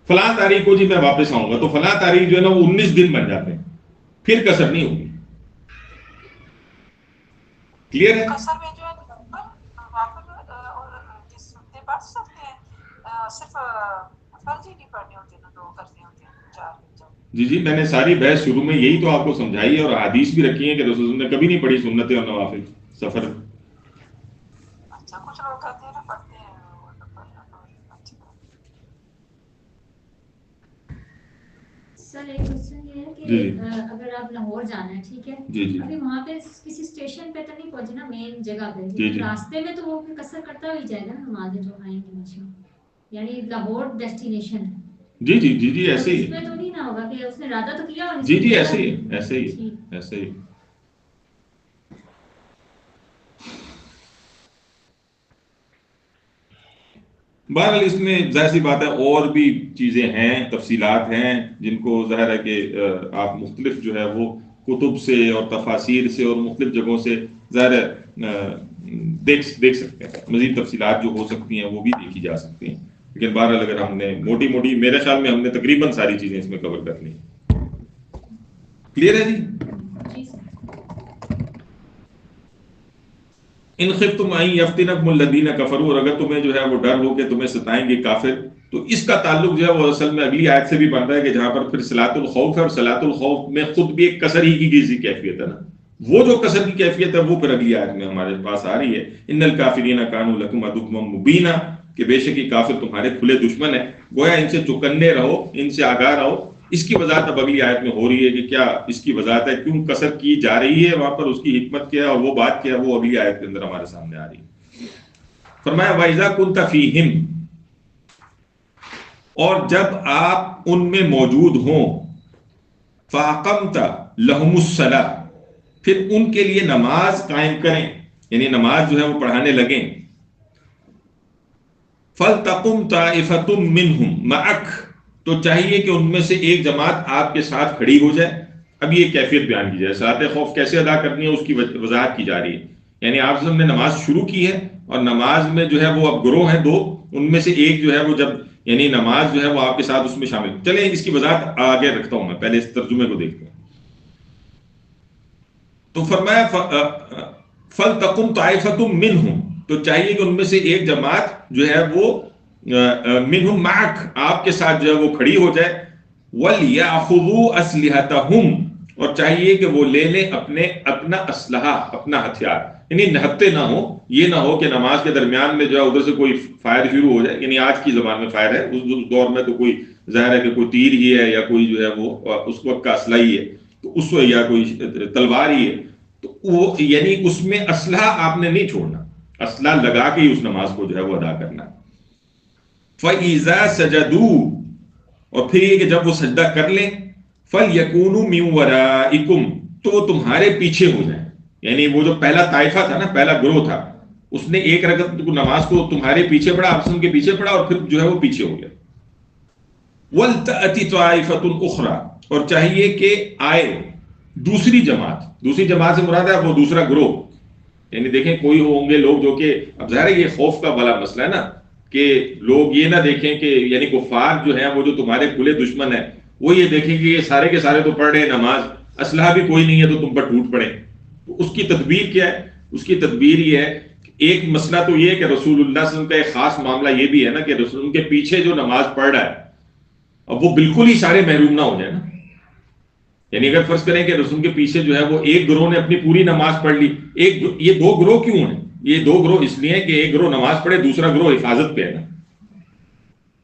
فلاں تاریخ کو جی میں واپس آؤں گا، تو فلاں تاریخ جو ہے نا وہ 19 دن بن جاتے ہیں، پھر قصر نہیں ہوگی. کلیئر ہے؟ قصر میں جو ہے نوافل اور جس سنتے پڑھ سکتے ہیں، صرف فرض ہی نہیں پڑھنے ہوتے نا، 2 کرنے ہوتے ہیں 4 جی میں نے ساری بحث شروع میں یہی تو آپ کو سمجھائی ہے، اور حدیث بھی رکھی ہے کہ رسول نے کبھی نہیں پڑھی سنتیں اور نوافل سفر. اچھا کچھ لوگ کہتے ہیں نا پڑھتے ہیں وہ تو پڑھنا تو اچھا. سر ایک کوشچن یہ ہے کہ جی اگر آپ لاہور جانا ہے، ٹھیک ہے، جی ابھی وہاں پہ کسی اسٹیشن پہ تو نہیں پہنچے نا، مین جگہ پہ، جی جی راستے میں تو وہ قصر کرتا ہی جائے گا نا نمازیں جو آئیں گی نیچے، یعنی لاہور ڈیسٹینیشن ہے. جی ایسے ہی اس میں تو نہیں نہ ہوگا کہ اس نے ارادہ تو کیا اور جی ایسے ہی ایسے ہی. بہرحال اس میں ظاہر سی بات ہے اور بھی چیزیں ہیں، تفصیلات ہیں جن کو ظاہر ہے کہ آپ مختلف جو ہے وہ کتب سے اور تفاسیر سے اور مختلف جگہوں سے ظاہر ہے دیکھ سکتے ہیں. مزید تفصیلات جو ہو سکتی ہیں وہ بھی دیکھی جا سکتی ہیں، لیکن بہرحال اگر ہم نے موٹی میرے خیال میں ہم نے تقریباً ساری چیزیں اس میں کور کر لی. کلیئر ہے جی؟ ان خفتم ان یفتنکم الذین کفروا، اور اگر تمہیں جو ہے وہ ڈر ہو کہ تمہیں ستائیں گے کافر، تو اس کا تعلق جو ہے وہ اصل میں اگلی آیت سے بھی بنتا ہے کہ جہاں پر پھر صلاۃ الخوف ہے، اور صلاۃ الخوف میں خود بھی ایک قصر ہی کی کسی کیفیت ہے نا، وہ جو قصر کی کیفیت ہے وہ پھر اگلی آیت میں ہمارے پاس آ رہی ہے، ان الکافرین کانوا لکم عدوا مبینا، کہ بے شک یہ کافر تمہارے کھلے دشمن ہیں. گویا ان سے چکنے رہو، ان سے آگاہ رہو. اس کی وضاحت اب اگلی آیت میں ہو رہی ہے کہ کیا اس کی وضاحت ہے، کیوں قصر کی جا رہی ہے وہاں پر، اس کی حکمت کیا ہے، اور وہ بات کیا ہے، وہ اگلی آیت کے اندر ہمارے سامنے آ رہی ہے. فرمایا وَإِذَا كُنْتَ فِيهِمْ، اور جب آپ ان میں موجود ہوں، فَأَقَمْتَ لَهُمُ الصَّلَاةَ، پھر ان کے لیے نماز قائم کریں، یعنی نماز جو ہے وہ پڑھانے لگیں. فَلْتَقُمْ طَائِفَةٌ مِّنْهُمْ مَعَكَ، تو چاہیے کہ ان میں سے ایک جماعت آپ کے ساتھ کھڑی ہو جائے. اب یہ کیفیت بیان کی جائے، صلاۃ خوف کیسے ادا کرنی ہے اس کی وضاحت کی جا رہی ہے. یعنی آپ نے نماز شروع کی ہے، اور نماز میں جو ہے وہ اب گروہ ہیں 2، ان میں سے ایک جو ہے وہ جب یعنی نماز جو ہے وہ آپ کے ساتھ اس میں شامل. چلیں اس کی وضاحت آگے رکھتا ہوں، میں پہلے اس ترجمے کو دیکھتے ہیں. تو فرمایا فَلْتَقُمْ طَائِفَةٌ مِّنْهُمْ، تو چاہیے کہ ان میں سے ایک جماعت جو ہے وہ منہم معک، آپ کے ساتھ جو ہے وہ کھڑی ہو جائے. وَلْيَأْخُذُوا أَسْلِحَتَهُمْ، اور چاہیے کہ وہ لے لیں اپنا اسلحہ، اپنا ہتھیار، یعنی نہتے نہ ہو. یہ نہ ہو کہ نماز کے درمیان میں جو ہے ادھر سے کوئی فائر شروع ہو جائے، یعنی آج کی زبان میں فائر ہے، اس دور میں تو کوئی ظاہر ہے کہ کوئی تیر ہی ہے یا کوئی جو ہے وہ اس وقت کا اسلحہ ہی ہے، تو اس وقت یا کوئی تلوار ہی ہے، تو وہ یعنی اس میں اسلحہ آپ نے نہیں چھوڑنا، اسلحہ لگا کے ہی اس نماز کو جو ہے وہ ادا کرنا. فَإِذَا سَجَدُوا، اور پھر یہ کہ جب وہ سجدہ کر لیں، فَلْيَكُونُوا مِنْ وَرَائِكُمْ، تو وہ تمہارے پیچھے ہو جائیں. یعنی وہ جو پہلا طائفہ تھا نا، پہلا گروہ تھا، اس نے ایک رکعت نماز کو تمہارے پیچھے پڑھا، آپ کے پیچھے پڑھا، اور پھر جو ہے وہ پیچھے ہو گیا. وَلْتَأْتِ طَائِفَةٌ أُخْرَى، اور چاہیے کہ آئے دوسری جماعت. دوسری جماعت سے مراد ہے وہ دوسرا گروہ. یعنی دیکھیں کوئی ہوں گے لوگ جو کہ اب ظاہر ہے یہ خوف کا بڑا مسئلہ ہے نا، کہ لوگ یہ نہ دیکھیں کہ یعنی کفار جو ہیں وہ جو تمہارے کھلے دشمن ہیں، وہ یہ دیکھیں کہ یہ سارے کے سارے تو پڑھ رہے ہیں نماز، اسلحہ بھی کوئی نہیں ہے تو تم پر ٹوٹ پڑے. تو اس کی تدبیر کیا ہے؟ اس کی تدبیر یہ ہے، ایک مسئلہ تو یہ ہے کہ رسول اللہ صلی اللہ علیہ وسلم کا ایک خاص معاملہ یہ بھی ہے نا کہ رسول ان کے پیچھے جو نماز پڑھ رہا ہے اب وہ بالکل ہی سارے محروم نہ ہو جائے نا. یعنی اگر فرض کریں کہ رسول کے پیچھے جو ہے وہ ایک گروہ نے اپنی پوری نماز پڑھ لی، یہ 2 گروہ کیوں ہیں؟ یہ 2 گروہ اس لیے کہ ایک گروہ نماز پڑھے، دوسرا گروہ حفاظت پہ ہے نا،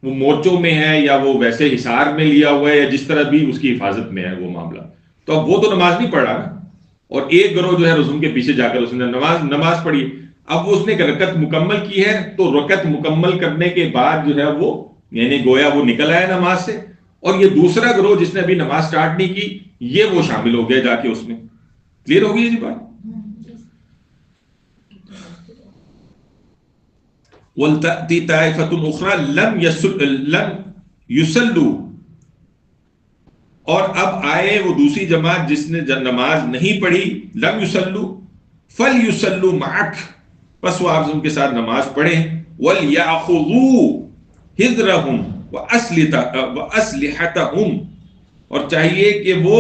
وہ مورچوں میں ہے یا وہ ویسے حصار میں لیا ہوا ہے یا جس طرح بھی اس کی حفاظت میں ہے وہ معاملہ. تو اب وہ تو نماز نہیں پڑھ رہا نا، اور ایک گروہ جو ہے رسول کے پیچھے جا کر اس نے نماز پڑھی. اب وہ اس نے ایک رکعت مکمل کی ہے، تو رکعت مکمل کرنے کے بعد جو ہے وہ یعنی گویا وہ نکل آیا نماز سے، اور یہ دوسرا گروہ جس نے ابھی نماز سٹارٹ نہیں کی یہ وہ شامل ہو گیا جا کے اس میں. کلیئر ہو گئی جی بات؟ وَلْتَأْتِ طَائِفَةٌ أُخْرَى لَمْ يُصَلُّوا، اور اب آئے وہ دوسری جماعت جس نے نماز نہیں پڑھی، لم يُصَلُّوا فَلْيُصَلُّوا مَعَكَ، پس وہ آپ ان کے ساتھ نماز پڑھیں. وَلْيَأْخُذُوا حِذْرَهُمْ وَأَسْلِحَتَهُمْ، اور چاہیے کہ وہ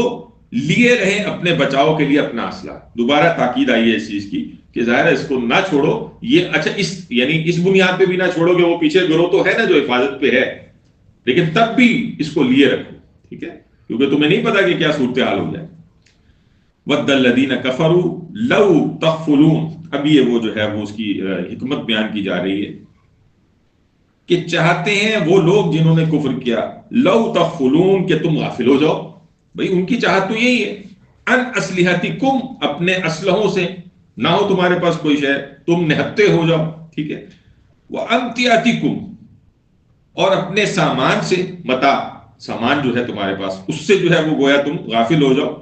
لیے رہیں اپنے بچاؤ کے لیے اپنا اسلحہ. دوبارہ تاکید آئی ہے اس چیز کی کہ ظاہر ہے اس کو نہ چھوڑو. یہ اچھا یعنی اس بنیاد پہ بھی نہ چھوڑو کہ وہ پیچھے گروہ تو ہے نا جو حفاظت پہ ہے، لیکن تب بھی اس کو لیے رکھو، ٹھیک ہے، کیونکہ تمہیں نہیں پتا کہ کیا صورتحال ہو جائے. وَدَّ الَّذِينَ كَفَرُوا لَوْ تَغْفُلُونَ. اب یہ وہ جو ہے وہ اس کی حکمت بیان کی جا رہی ہے کہ چاہتے ہیں وہ لوگ جنہوں نے کفر کیا، لَوْ تَغْفُلُونَ، کہ تم غافل ہو جاؤ. بھئی ان کی چاہت تو یہی ہے، ان اسلحتکم، اپنے اسلحوں سے نہ ہو تمہارے پاس کوئی شے، تم نہتے ہو جاؤ، ٹھیک ہے. وَأَمْتِعَتِکُم، اور اپنے سامان سے، متاع سامان جو ہے تمہارے پاس، اس سے جو ہے وہ گویا تم غافل ہو جاؤ.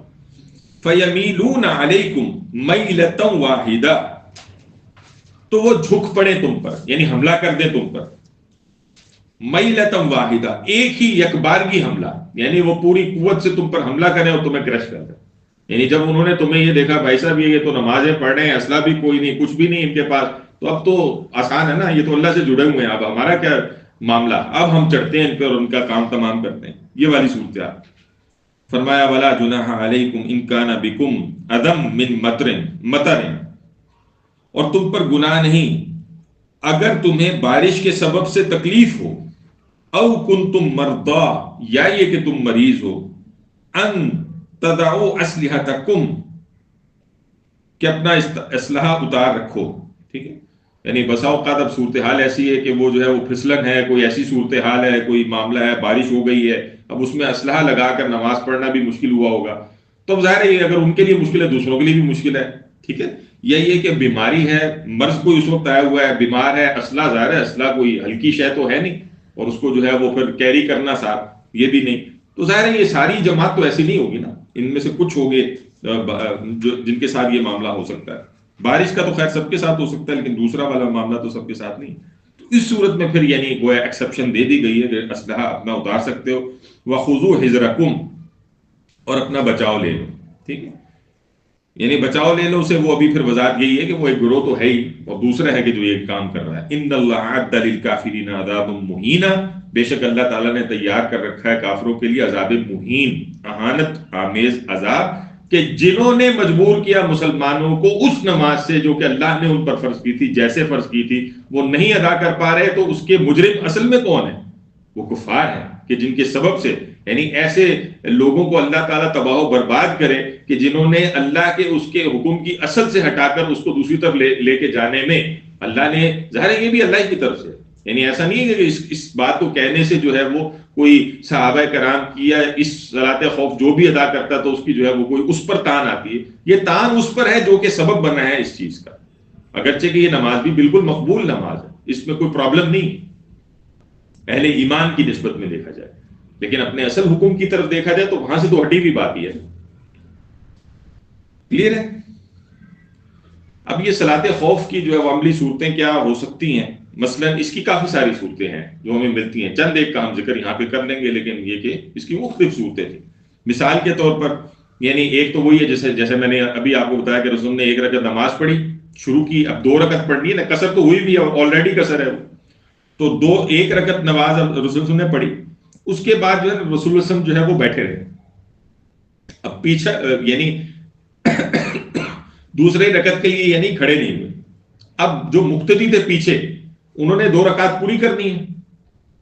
فَيَمِيلُونَ عَلَيْكُمْ مَيْلَةً وَاحِدَةً، تو وہ جھک پڑے تم پر، یعنی حملہ کر دیں تم پر. مَيْلَةً وَاحِدَةً، ایک ہی یکبارگی حملہ، یعنی وہ پوری قوت سے تم پر حملہ کریں اور تمہیں کرش کر دیں. یعنی جب انہوں نے تمہیں یہ دیکھا بھائی صاحب یہ تو نمازیں پڑھ رہے ہیں، اسلحہ بھی کوئی نہیں، کچھ بھی نہیں ان کے پاس، تو اب تو آسان ہے نا، یہ تو اللہ سے جڑے ہوئے ہیں، اب ہمارا کیا معاملہ، اب ہم چڑھتے ہیں ان پہ اور ان کا کام تمام کرتے ہیں. یہ والی صورتحال. فرمایا وَلَا جُنَاحَ عَلَيْكُمْ إِن كَانَ بِكُمْ أَذًى مِّن مَطَرٍ، اور تم پر گناہ نہیں اگر تمہیں بارش کے سبب سے تکلیف ہو، او کنتم مرضی، یا یہ کہ تم مریض ہو، ان تدعوا اسلحتکم، کہ اپنا اسلحہ اتار رکھو، ٹھیک ہے. یعنی بسا اوقات اب صورتحال ایسی ہے کہ وہ جو ہے وہ پھسلن ہے، کوئی ایسی صورتحال ہے، کوئی معاملہ ہے، بارش ہو گئی ہے، اب اس میں اسلحہ لگا کر نماز پڑھنا بھی مشکل ہوا ہوگا. تو ظاہر ہے اگر ان کے لیے مشکل ہے دوسروں کے لیے بھی مشکل ہے، ٹھیک ہے. یا یہ کہ بیماری ہے، مرض کوئی اس وقت آیا ہوا ہے، بیمار ہے، اسلحہ ظاہر ہے اسلحہ کوئی ہلکی شے تو ہے نہیں، اور اس کو جو ہے وہ پھر کیری کرنا ساتھ یہ بھی نہیں. تو ظاہر ہے یہ ساری جماعت تو ایسی نہیں ہوگی نا، ان میں سے کچھ ہوگے جن کے ساتھ یہ معاملہ ہو سکتا ہے. بارش کا تو خیر سب کے ساتھ ہو سکتا ہے، لیکن دوسرا والا معاملہ تو سب کے ساتھ نہیں. تو اس صورت میں پھر یعنی گویا ایکسیپشن دے دی گئی ہے کہ اسلحہ اپنا اتار سکتے ہو. وَخُذُوا حِذْرَكُمْ، اور اپنا بچاؤ لے لو، ٹھیک ہے. یعنی بچاؤ لے لو سے وہ ابھی پھر وضاحت یہی ہے کہ وہ ایک گروہ تو ہے ہی، اور دوسرا ہے کہ جو یہ کام کر رہا ہے. اِنَّ اللَّهَ أَعَدَّ لِلْكَافِرِينَ عَذَابًا مُهِينًا، بے شک اللہ تعالیٰ نے تیار کر رکھا ہے کافروں کے لیے عذاب مہین، اہانت آمیز عذاب، کہ جنہوں نے مجبور کیا مسلمانوں کو اس نماز سے جو کہ اللہ نے ان پر فرض کی تھی، جیسے فرض کی تھی وہ نہیں ادا کر پا رہے. تو اس کے مجرم اصل میں کون ہے؟ وہ کفار ہیں، کہ جن کے سبب سے یعنی ایسے لوگوں کو اللہ تعالیٰ تباہ و برباد کرے کہ جنہوں نے اللہ کے اس کے حکم کی اصل سے ہٹا کر اس کو دوسری طرف لے کے جانے میں اللہ نے، ظاہر ہے یہ بھی اللہ کی طرف سے، یعنی ایسا نہیں ہے کہ اس بات کو کہنے سے جو ہے وہ کوئی صحابہ کرام کی یا اس صلاۃ خوف جو بھی ادا کرتا تو اس کی جو ہے وہ کوئی اس پر تان آتی ہے. یہ تان اس پر ہے جو کہ سبب بنا ہے اس چیز کا، اگرچہ کہ یہ نماز بھی بالکل مقبول نماز ہے، اس میں کوئی پرابلم نہیں اہل ایمان کی نسبت میں دیکھا جائے، لیکن اپنے اصل حکم کی طرف دیکھا جائے تو وہاں سے تو ہٹی ہوئی بات ہی ہے. کلیئر ہے؟ اب یہ صلاۃ خوف کی جو ہے وہ عملی صورتیں کیا ہو سکتی ہیں؟ مثلا اس کی کافی ساری صورتیں ہیں جو ہمیں ملتی ہیں، چند ایک کا ہم ذکر یہاں پہ کر لیں گے، لیکن یہ کہ اس کی مختلف صورتیں تھیں. مثال کے طور پر یعنی ایک تو وہی ہے جیسے میں نے ابھی آپ کو بتایا کہ رسول نے ایک رکعت نماز پڑھی، شروع کی، اب 2 رکعت پڑھنی ہے نا، قصر تو ہوئی بھی ہے، آلریڈی قصر ہے وہ، تو 1 رکعت نماز رسول نے پڑھی. اس کے بعد جو ہے رسول اللہ صلی اللہ علیہ وسلم جو ہے وہ بیٹھے رہے. اب پیچھے یعنی دوسرے رکعت کے لیے یعنی کھڑے نہیں ہوئے. اب جو مقتدی تھے پیچھے انہوں نے 2 رکعت پوری کرنی ہے،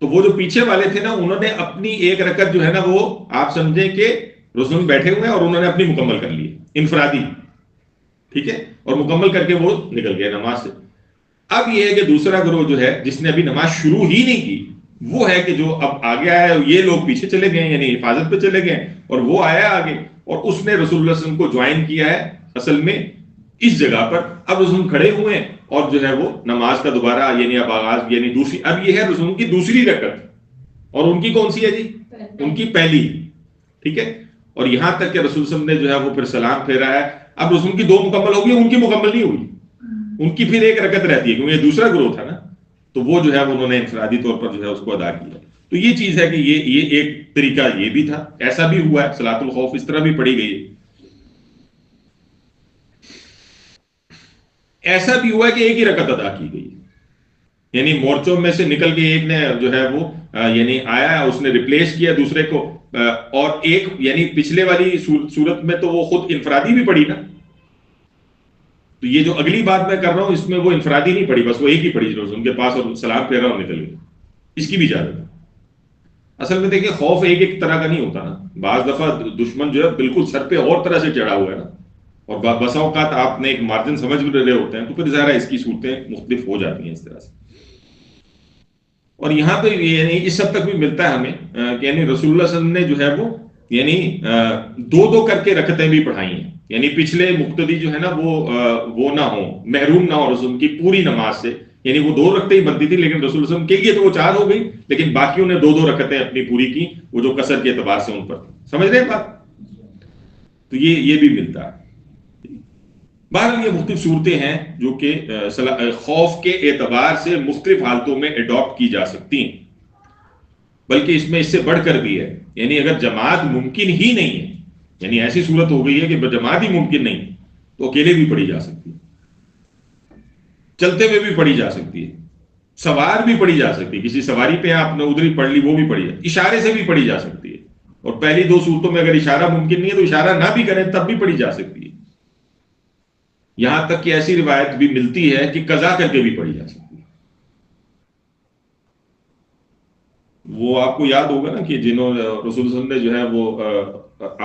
تو وہ جو پیچھے والے تھے نا انہوں نے اپنی 1 رکعت جو ہے نا وہ آپ سمجھیں کہ رسول بیٹھے ہوئے ہیں اور انہوں نے اپنی مکمل کر لی انفرادی، ٹھیک ہے، اور مکمل کر کے وہ نکل گئے نماز سے. اب یہ ہے کہ دوسرا گروہ جو ہے جس نے ابھی نماز شروع ہی نہیں کی، وہ ہے کہ جو اب آگے آیا، یہ لوگ پیچھے چلے گئے یعنی حفاظت پہ چلے گئے، اور وہ آیا آگے اور اس نے رسول اللہ صلی اللہ علیہ وسلم کو جوائن کیا ہے اصل میں اس جگہ پر. اب رسول کھڑے ہوئے ہیں اور جو ہے وہ نماز کا دوبارہ یعنی اب آغاز یعنی دوسری، اب یہ ہے رسول کی دوسری رکعت، اور ان کی کون سی ہے جی؟ ان کی پہلی، ٹھیک ہے. اور یہاں تک کہ رسول صلی اللہ علیہ وسلم نے جو ہے وہ پھر سلام پھیرا ہے. اب رسول کی 2 مکمل ہو گئی، ان کی مکمل نہیں ہوئی، ان کی پھر 1 رکعت رہتی ہے کیونکہ یہ دوسرا گروہ تھا نا، تو وہ جو ہے انہوں نے انفرادی طور پر جو ہے اس کو ادا کیا. تو یہ چیز ہے کہ یہ ایک طریقہ یہ بھی تھا، ایسا بھی ہوا ہے، صلاۃ الخوف اس طرح بھی پڑھی گئی ہے. ایسا بھی ہوا ہے کہ 1 ہی رکعت ادا کی گئی، یعنی مورچوں میں سے نکل کے ایک نے جو ہے وہ یعنی آیا، اس نے ریپلیس کیا دوسرے کو، اور ایک یعنی پچھلے والی صورت میں تو وہ خود انفرادی بھی پڑھی نا، تو یہ جو اگلی بات میں کر رہا ہوں اس میں وہ انفرادی نہیں پڑھی، بس وہ ایک ہی پڑھی جو ان کے پاس اور سلام پھیرا اور نکل گئی، اس کی بھی اجازت ہے۔ اصل میں دیکھیں خوف ایک ایک طرح کا نہیں ہوتا نا، بعض دفعہ دشمن جو ہے بالکل سر پہ اور طرح سے چڑھا ہوا ہے نا، اور بسا اوقات آپ نے ایک مارجن سمجھ بھی رہے ہوتے ہیں، تو پھر ظاہر ہے اس کی صورتیں مختلف ہو جاتی ہیں اس طرح سے۔ اور یہاں پہ یعنی اس حد تک بھی ملتا ہے ہمیں کہ یعنی رسول اللہ صلی اللہ علیہ وسلم نے جو ہے وہ یعنی دو کر کے رکعتیں بھی پڑھائی ہیں، یعنی پچھلے مقتدی جو ہے نا وہ نہ ہو، محروم نہ ہو رسول کی پوری نماز سے، یعنی وہ 2 رکعتیں ہی بنتی تھی، لیکن رسول اللہ علیہ وسلم کے لیے تو وہ 4 ہو گئی، لیکن باقیوں نے 2 رکعتیں اپنی پوری کی، وہ جو کثر کے اعتبار سے ان پر سمجھ رہے ہیں بات؟ تو یہ بھی ملتا ہے۔ بہرحال یہ مختلف صورتیں ہیں جو کہ خوف کے اعتبار سے مختلف حالتوں میں اڈاپٹ کی جا سکتی ہیں، بلکہ اس میں اس سے بڑھ کر بھی ہے، یعنی اگر جماعت ممکن ہی نہیں ہے، یعنی ایسی صورت ہو گئی ہے کہ جماعت ہی ممکن نہیں تو اکیلے بھی پڑھی جا سکتی ہے، چلتے ہوئے بھی پڑھی جا سکتی ہے، سوار بھی پڑھی جا سکتی ہے، کسی سواری پہ آپ نے ادھر ہی پڑھ لی وہ بھی پڑھی جا، اشارے سے بھی پڑھی جا سکتی ہے، اور پہلی 2 صورتوں میں اگر اشارہ ممکن نہیں ہے تو اشارہ نہ بھی کریں تب بھی پڑھی جا سکتی ہے، یہاں تک کہ ایسی روایت بھی ملتی ہے کہ قضا کر کے بھی پڑھی جا سکتی ہے۔ وہ آپ کو یاد ہوگا نا کہ جنہوں نے رسول صلی اللہ علیہ وسلم نے جو ہے وہ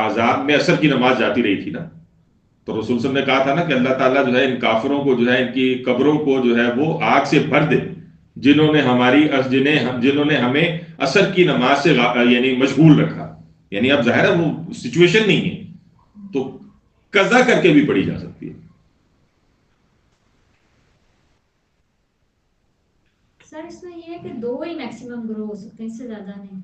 آزاد میں عصر کی نماز جاتی رہی تھی نا، تو رسول صلی اللہ علیہ وسلم نے کہا تھا نا کہ اللہ تعالیٰ جو ہے ان کافروں کو جو ہے ان کی قبروں کو جو ہے وہ آگ سے بھر دے جنہوں نے ہمیں عصر کی نماز سے یعنی مشغول رکھا، یعنی اب ظاہر ہے وہ سچویشن نہیں ہے تو قضا کر کے بھی پڑھی جا سکتی ہے۔ سر اس میں یہ ہے کہ 2 ہی میکسیمم گرو ہو سکتے ہیں، اس سے زیادہ نہیں،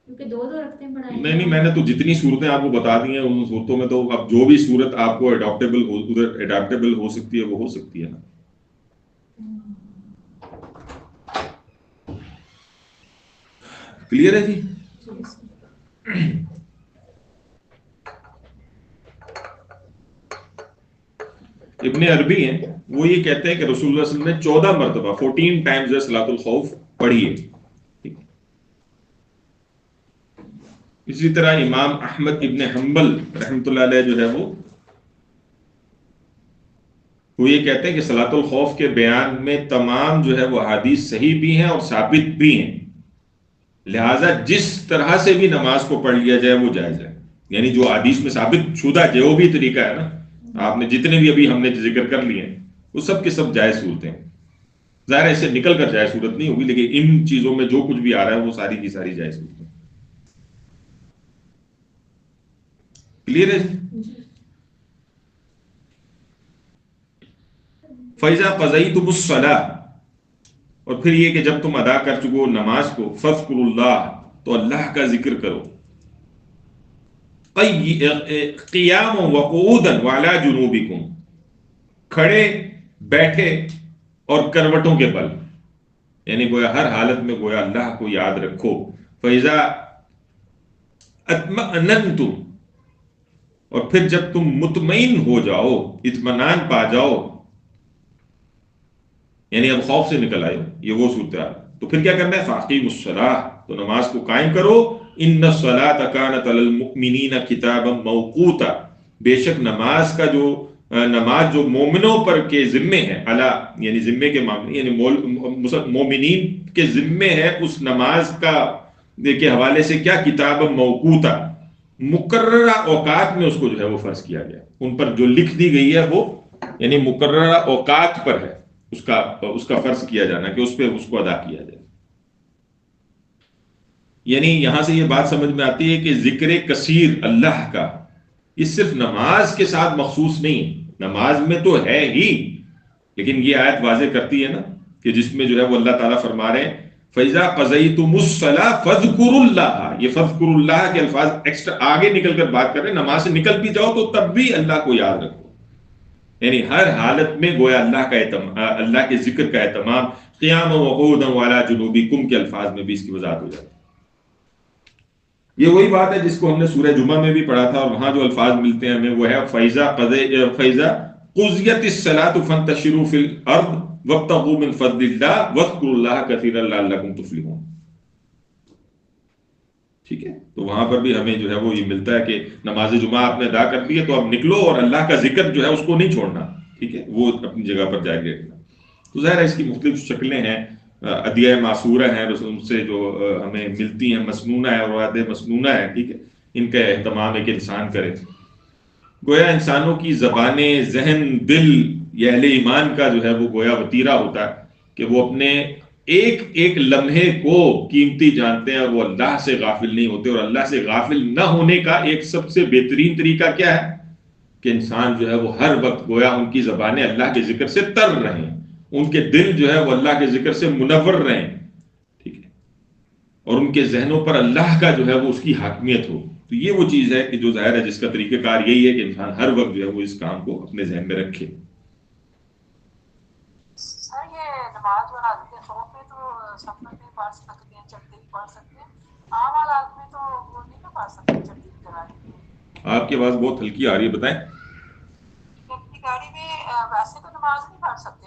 کیونکہ 2 رکھتے ہیں پڑھائیں۔ نہیں میں نے تو جتنی صورتیں آپ کو بتا دی ہیں ان صورتوں میں تو اب جو بھی صورت آپ کو اڈاپٹیبل ہو سکتی ہے وہ ہو سکتی ہے نا۔ کلیئر ہے جی؟ ابن عربی ہیں وہ یہ کہتے ہیں کہ رسول اللہ صلی اللہ علیہ وسلم نے 14 مرتبہ 14 ٹائمز صلاۃ الخوف پڑھی ہے۔ اسی طرح امام احمد ابن حنبل رحمۃ اللہ علیہ جو ہے وہ یہ کہتے ہیں کہ صلاۃ الخوف کے بیان میں تمام جو ہے وہ احادیث صحیح بھی ہیں اور ثابت بھی ہیں، لہٰذا جس طرح سے بھی نماز کو پڑھ لیا جائے وہ جائز ہے، یعنی جو حدیث میں ثابت شدہ جو بھی طریقہ ہے نا، آپ نے جتنے بھی ابھی ہم نے ذکر کر لیے ہیں وہ سب کے سب جائز صورتیں ہیں، ظاہر ہے اس سے نکل کر جائز صورت نہیں ہوگی، لیکن ان چیزوں میں جو کچھ بھی آ رہا ہے وہ ساری کی ساری جائز صورتیں۔ کلیئر ہے؟ فَإِذَا قَضَيْتُمُ الصَّلَاةَ، اور پھر یہ کہ جب تم ادا کر چکو نماز کو، فَاذْكُرُوا اللَّهَ، تو اللہ کا ذکر کرو، قِيَامًا وَقُعُودًا وَعَلَىٰ جُنُوبِكُمْ، کھڑے بیٹھے اور کروٹوں کے بل، یعنی گویا ہر حالت میں گویا اللہ کو یاد رکھو۔ فَإِذَا اطمأننتم، اور پھر جب تم مطمئن ہو جاؤ، اطمینان پا جاؤ، یعنی اب خوف سے نکل آئے، یہ وہ صورتحال، تو پھر کیا کرنا ہے؟ فَأَقِیمُوا الصَّلَاةَ، تو نماز کو قائم کرو، إِنَّ الصَّلَاةَ كَانَتْ عَلَى الْمُؤْمِنِينَ كِتَابًا مَوْقُوتًا، بے شک نماز جو مومنوں پر کے ذمے ہے، علی یعنی ذمے کے معاملے، یعنی مومنین کے ذمے ہے اس نماز کے حوالے سے کیا؟ کتاب موقوتا، مقررہ اوقات میں اس کو جو ہے وہ فرض کیا گیا، ان پر جو لکھ دی گئی ہے وہ یعنی مقررہ اوقات پر ہے اس کا فرض کیا جانا کہ اس پہ اس کو ادا کیا جائے۔ یعنی یہاں سے یہ بات سمجھ میں آتی ہے کہ ذکر کثیر اللہ کا یہ صرف نماز کے ساتھ مخصوص نہیں، نماز میں تو ہے ہی، لیکن یہ آیت واضح کرتی ہے نا کہ جس میں جو ہے وہ اللہ تعالیٰ فرما رہے ہیں فَإِذَا قَضَيْتُمُ الصَّلَاةَ فَاذْكُرُوا اللَّهَ، یہ فَاذْكُرُوا اللَّهَ کے الفاظ ایکسٹرا آگے نکل کر بات کر رہے ہیں، نماز سے نکل بھی جاؤ تو تب بھی اللہ کو یاد رکھو، یعنی ہر حالت میں گویا اللہ کے ذکر کا اہتمام، قیام وقعودا وعلی جنوبکم کے الفاظ میں بھی اس کی وضاحت ہو جاتی ہے۔ یہ وہی بات ہے جس کو ہم نے سورہ جمعہ میں بھی پڑھا تھا، اور وہاں جو الفاظ ملتے ہیں ہمیں وہ ہے فَإِذَا قُضِيَتِ الصَّلَاةُ فَانتَشِرُوا فِي الْأَرْضِ وَابْتَغُوا مِن فَضْلِ اللَّهِ وَاذْكُرُوا اللَّهَ كَثِيرًا لَعَلَّكُمْ تُفْلِحُونَ۔ ٹھیک ہے. تو وہاں پر بھی ہمیں جو ہے وہ یہ ملتا ہے کہ نماز جمعہ آپ نے ادا کر دی ہے تو اب نکلو اور اللہ کا ذکر جو ہے اس کو نہیں چھوڑنا. ٹھیک ہے, وہ اپنی جگہ پر جاری رکھنا. تو ظاہر ہے اس کی مختلف شکلیں ہیں, ادعیہ معصورہ ہیں ان سے جو ہمیں ملتی ہیں, مسنونہ ہے, روایت مسنونہ ہے. ٹھیک ہے, ان کا اہتمام ایک انسان کرے. گویا انسانوں کی زبانیں, ذہن, دل یہ اہل ایمان کا جو ہے وہ گویا وتیرہ ہوتا ہے کہ وہ اپنے ایک ایک لمحے کو قیمتی جانتے ہیں اور وہ اللہ سے غافل نہیں ہوتے. اور اللہ سے غافل نہ ہونے کا ایک سب سے بہترین طریقہ کیا ہے کہ انسان جو ہے وہ ہر وقت گویا ان کی زبانیں اللہ کے ذکر سے تر رہیں, ان کے دل جو ہے وہ اللہ کے ذکر سے منور رہیں. ٹھیک ہے, اور ان کے ذہنوں پر اللہ کا جو ہے وہ اس کی حاکمیت ہو. تو یہ وہ چیز ہے کہ جو ظاہر ہے جس کا طریقہ کار یہی ہے کہ انسان ہر وقت جو ہے وہ اس کام کو اپنے ذہن میں رکھے. سر یہ نماز اور حالت خوف میں تو سفر میں پڑھ سکتے ہیں, چلتے بھی پڑھ سکتے ہیں, عام حالات میں تو وہ نہیں نا پڑھ سکتے چلتی کی گاڑی میں. آپ کی آواز بہت ہلکی آ رہی ہے, بتائیں. چلتی گاڑی میں ویسے تو نماز نہیں پڑھ سکتے,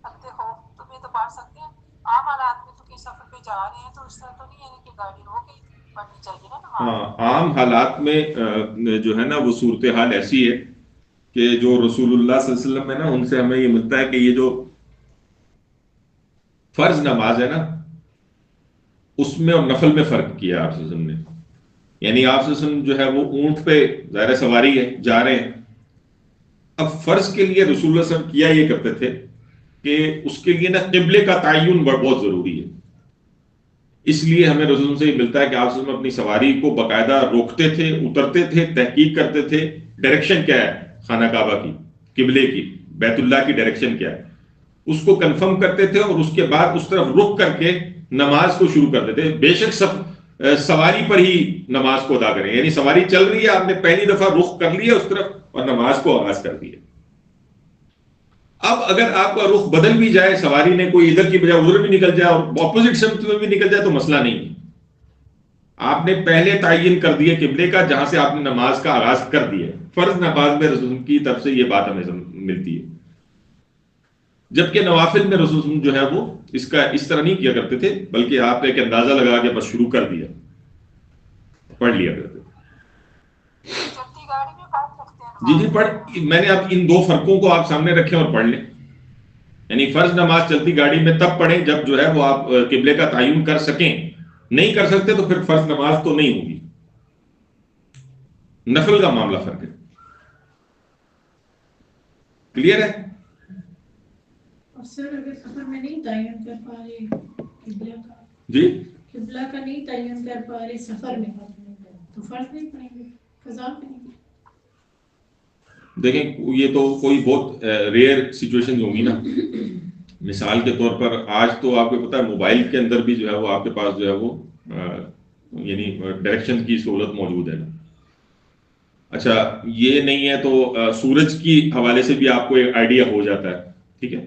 حالت خوف میں تو پڑھ سکتے ہیں. عام حالات میں تو کہیں سفر پہ جا رہے ہیں تو اس طرح تو نہیں ہے کہ گاڑی رو گئی پڑھنی چاہیے نا نماز. ہاں, عام حالات میں جو ہے نا وہ صورتحال ایسی ہے کہ جو رسول اللہ صلی اللہ علیہ وسلم ہے نا ان سے ہمیں یہ ملتا ہے کہ یہ جو فرض نماز ہے نا اس میں اور نفل میں فرق کیا آپ صلی اللہ علیہ وسلم نے. یعنی آپ صلی اللہ علیہ وسلم جو ہے وہ اونٹ پہ ظاہر سواری ہے, جا رہے ہیں. اب فرض کے لیے رسول اللہ صلی اللہ علیہ وسلم کیا یہ کرتے تھے کہ اس کے لیے نا قبلے کا تعین بہت ضروری ہے. اس لیے ہمیں رسول سے یہ ملتا ہے کہ آپ صلی اللہ علیہ وسلم اپنی سواری کو باقاعدہ روکتے تھے, اترتے تھے, تحقیق کرتے تھے ڈائریکشن کیا ہے خانہ کعبہ کی, قبلے کی, بیت اللہ کی ڈائریکشن کیا ہے, اس کو کنفرم کرتے تھے اور اس کے بعد اس طرف رخ کر کے نماز کو شروع کرتے تھے. بے شک سواری پر ہی نماز کو ادا کریں, یعنی سواری چل رہی ہے, آپ نے پہلی دفعہ رخ کر لیا اس طرف اور نماز کو آغاز کر دیا. اب اگر آپ کا رخ بدل بھی جائے, سواری نے کوئی ادھر کی بجائے ادھر بھی نکل جائے اور اپوزٹ سمت میں بھی نکل جائے تو مسئلہ نہیں ہے. آپ نے پہلے تعین کر دیا قبلے کا جہاں سے آپ نے نماز کا آغاز کر دیا. فرض نماز میں رسول کی طرف سے یہ بات ہمیں ملتی ہے, جبکہ نوافل میں رسول جو ہے وہ اس طرح نہیں کیا کرتے تھے, بلکہ آپ نے ایک اندازہ لگا کے بس شروع کر دیا, پڑھ لیا کرتے. جی پڑھ, میں نے اب ان دو فرقوں کو آپ سامنے رکھیں اور پڑھ لیں. یعنی فرض نماز چلتی گاڑی میں تب پڑھیں جب جو ہے وہ آپ قبلے کا تعین کر سکیں. نہیں کر سکتے تو پھر فرض نماز تو نہیں ہوگی. نفل کا معاملہ فرق ہے. کلیئر ہے؟ سر اگر سفر میں نہیں تعین کر پا رہے قبلہ کا, جی قبلہ کا نہیں تعین کر پا رہے سفر میں تو فرض نہیں پڑیں گے, قضا کریں گے. دیکھیں یہ تو کوئی بہت ریئر سچویشن ہوگی نا. مثال کے طور پر آج تو آپ کو پتا ہے موبائل کے اندر بھی جو ہے وہ آپ کے پاس جو ہے وہ یعنی ڈائریکشن کی سہولت موجود ہے نا. اچھا یہ نہیں ہے تو سورج کی حوالے سے بھی آپ کو ایک آئیڈیا ہو جاتا ہے. ٹھیک ہے,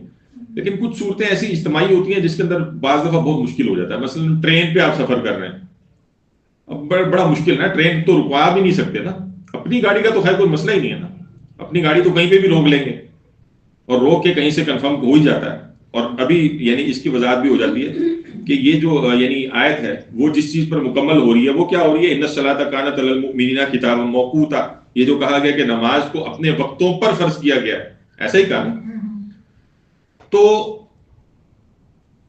لیکن کچھ صورتیں ایسی اجتماعی ہوتی ہیں جس کے اندر بعض دفعہ بہت مشکل ہو جاتا ہے. مثلا ٹرین پہ آپ سفر کر رہے ہیں, اب بڑا مشکل ہے, ٹرین تو رکوا بھی نہیں سکتے نا. اپنی گاڑی کا تو خیر کوئی مسئلہ ہی نہیں ہے نا, اپنی گاڑی تو کہیں پہ بھی روک لیں گے اور روک کے کہیں سے کنفرم ہو ہی جاتا ہے. اور ابھی یعنی اس کی وضاحت بھی ہو جاتی ہے کہ یہ جو یعنی آیت ہے وہ جس چیز پر مکمل ہو رہی ہے وہ کیا ہو رہی ہے, ان الصلاۃ کانت علی المؤمنین کتابا موقوتا. یہ جو کہا گیا کہ نماز کو اپنے وقتوں پر فرض کیا گیا, ایسا ہی کہا نا. تو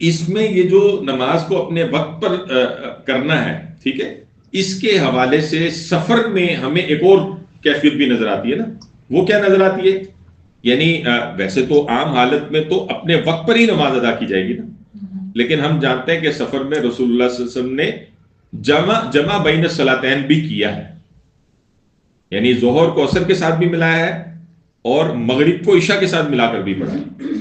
اس میں یہ جو نماز کو اپنے وقت پر کرنا ہے, ٹھیک ہے, اس کے حوالے سے سفر میں ہمیں ایک اور کیفیت بھی نظر آتی ہے نا. وہ کیا نظر آتی ہے؟ یعنی ویسے تو عام حالت میں تو اپنے وقت پر ہی نماز ادا کی جائے گی نا, لیکن ہم جانتے ہیں کہ سفر میں رسول اللہ صلی اللہ علیہ وسلم نے جمع بین الصلاتین بھی کیا ہے. یعنی ظہر کو عصر کے ساتھ بھی ملایا ہے اور مغرب کو عشاء کے ساتھ ملا کر بھی پڑھا ہے.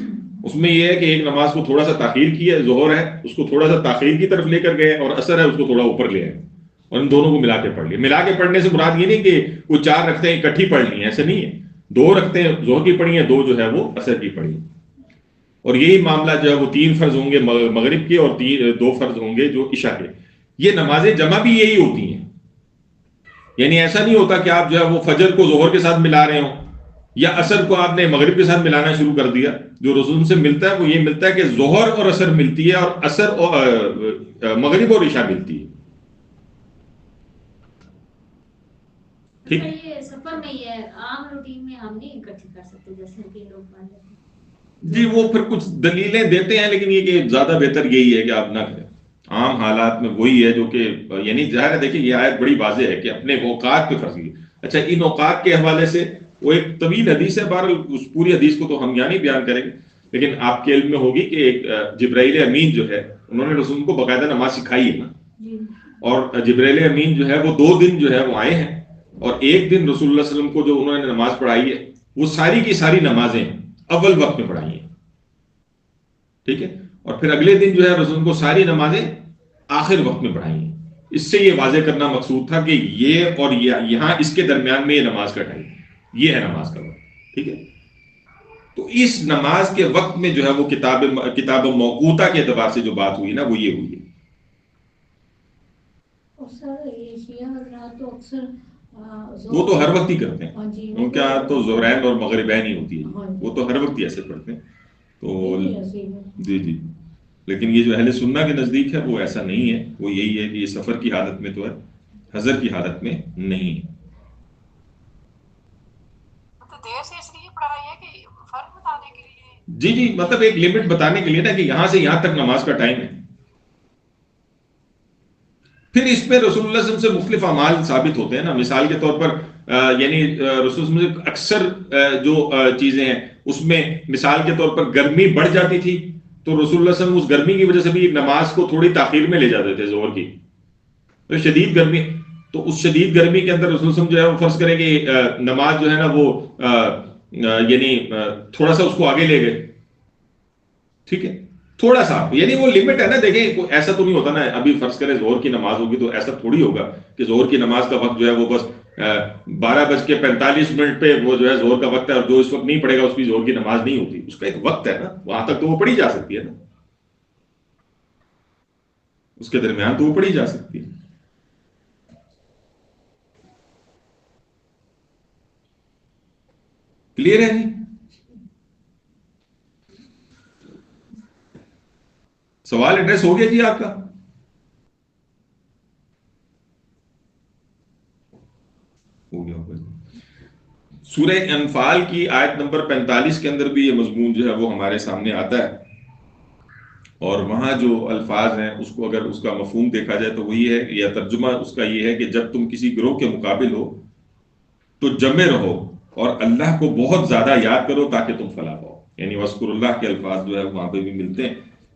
اس میں یہ ہے کہ ایک نماز کو تھوڑا سا تاخیر کی ہے, ظہر ہے اس کو تھوڑا سا تاخیر کی طرف لے کر گئے, اور عصر ہے اس کو تھوڑا اوپر لے آئے, اور ان دونوں کو ملا کے پڑھ لیا. ملا کے پڑھنے سے مراد یہ نہیں کہ وہ 4 رکھتے ہیں اکٹھی پڑھ لی ہیں, ایسے نہیں ہے. 2 رکھتے ہیں ظہر کی پڑھی ہیں, 2 جو ہے وہ عصر کی پڑھی. اور یہی معاملہ جو ہے وہ 3 فرض ہوں گے مغرب کے اور 2 فرض ہوں گے جو عشاء کے. یہ نمازیں جمع بھی یہی ہوتی ہیں. یعنی ایسا نہیں ہوتا کہ آپ جو ہے وہ فجر کو ظہر کے ساتھ ملا رہے ہوں یا عصر کو آپ نے مغرب کے ساتھ ملانا شروع کر دیا. جو رسول سے ملتا ہے وہ یہ ملتا ہے کہ ظہر اور عصر ملتی ہے اور عصر اور مغرب اور عشاء ملتی ہے. ٹھیک یہ سفر میں یہ عام روٹین میں ہم نہیں اکٹھے کر سکتے جیسے کہ لوگ مان لیتے ہیں. جی وہ پھر کچھ دلیلیں دیتے ہیں، لیکن یہ کہ زیادہ بہتر یہی ہے کہ آپ نہ کریں. عام حالات میں وہی ہے جو کہ یعنی ظاہر ہے، دیکھیں یہ آیت بڑی واضح ہے کہ اپنے اوقات پہ فرض کی. اچھا ان اوقات کے حوالے سے وہ ایک طویل حدیث ہے، بہرحال اس پوری حدیث کو تو ہم یہاں نہیں بیان کریں گے، لیکن آپ کے علم میں ہوگی کہ ایک جبرائیل امین جو ہے انہوں نے رسول کو باقاعدہ نماز سکھائی ہے نا. اور جبرائیل امین جو ہے وہ 2 دن جو ہے وہ آئے ہیں، اور ایک دن رسول اللہ صلی اللہ علیہ وسلم کو جو انہوں نے نماز پڑھائی ہے وہ ساری کی ساری نمازیں اول وقت میں پڑھائی ہیں. ٹھیک ہے، اور پھر اگلے دن جو ہے رسول کو ساری نمازیں آخر وقت میں پڑھائی ہیں. اس سے یہ واضح کرنا مقصود تھا کہ یہ اور یہاں اس کے درمیان میں یہ نماز کا ٹائم، یہ ہے نماز کا وقت. ٹھیک ہے، تو اس نماز کے وقت میں جو ہے وہ کتاب موقوتہ کے اعتبار سے جو بات ہوئی نا وہ یہ ہوئی ہے. وہ تو ہر وقت ہی کرتے ہیں، ان کا تو ظہرین اور مغربین ہی ہوتی ہے، وہ تو ہر وقت ہی ایسے پڑھتے ہیں. تو جی جی، لیکن یہ جو اہل سنہ کے نزدیک ہے وہ ایسا نہیں ہے، وہ یہی ہے کہ یہ سفر کی حالت میں تو ہے، حضر کی حالت میں نہیں ہے. دیر سے اس لیے پڑھائی ہے کہ فرق بتانے کے لیے. جی جی، مطلب ایک لمٹ بتانے کے لیے نا کہ یہاں سے یہاں تک نماز کا ٹائم ہے. پھر اس میں رسول اللہ صلی اللہ علیہ وسلم سے مختلف اعمال ثابت ہوتے ہیں نا. مثال کے طور پر یعنی رسول اللہ صلی اللہ علیہ وسلم اکثر جو چیزیں ہیں اس میں مثال کے طور پر گرمی بڑھ جاتی تھی تو رسول اللہ صلی اللہ علیہ وسلم اس گرمی کی وجہ سے بھی نماز کو تھوڑی تاخیر میں لے جاتے تھے ظہر کی. تو شدید گرمی، تو اس شدید گرمی کے اندر رسول اللہ صلی اللہ علیہ وسلم جو ہے وہ فرض کریں کہ نماز جو ہے نا وہ یعنی تھوڑا سا اس کو آگے لے گئے. ٹھیک ہے، تھوڑا سا، یعنی وہ لمٹ ہے نا. دیکھیں ایسا تو نہیں ہوتا نا، ابھی فرض کریں ظہر کی نماز ہوگی تو ایسا تھوڑی ہوگا کہ ظہر کی نماز کا وقت جو ہے وہ بس 12:45 پہ وہ جو ہے ظہر کا وقت ہے، اور جو اس وقت نہیں پڑھے گا اس کی ظہر کی نماز نہیں ہوتی. اس کا ایک وقت ہے نا، وہاں تک تو وہ پڑھی جا سکتی ہے نا، اس کے درمیان تو وہ پڑھی جا سکتی ہے. کلیئر ہے جی؟ سوال ایڈریس ہو گیا جی آپ کا؟ ہو گیا ہوگا. سورہ انفال کی آیت نمبر 45 کے اندر بھی یہ مضمون جو ہے وہ ہمارے سامنے آتا ہے، اور وہاں جو الفاظ ہیں اس کو اگر اس کا مفہوم دیکھا جائے تو وہی ہے، یا ترجمہ اس کا یہ ہے کہ جب تم کسی گروہ کے مقابل ہو تو جمع رہو اور اللہ کو بہت زیادہ یاد کرو تاکہ تم فلاح پاؤ. یعنی وذکر اللہ کے الفاظ جو ہے وہاں پہ بھی ملتے ہیں.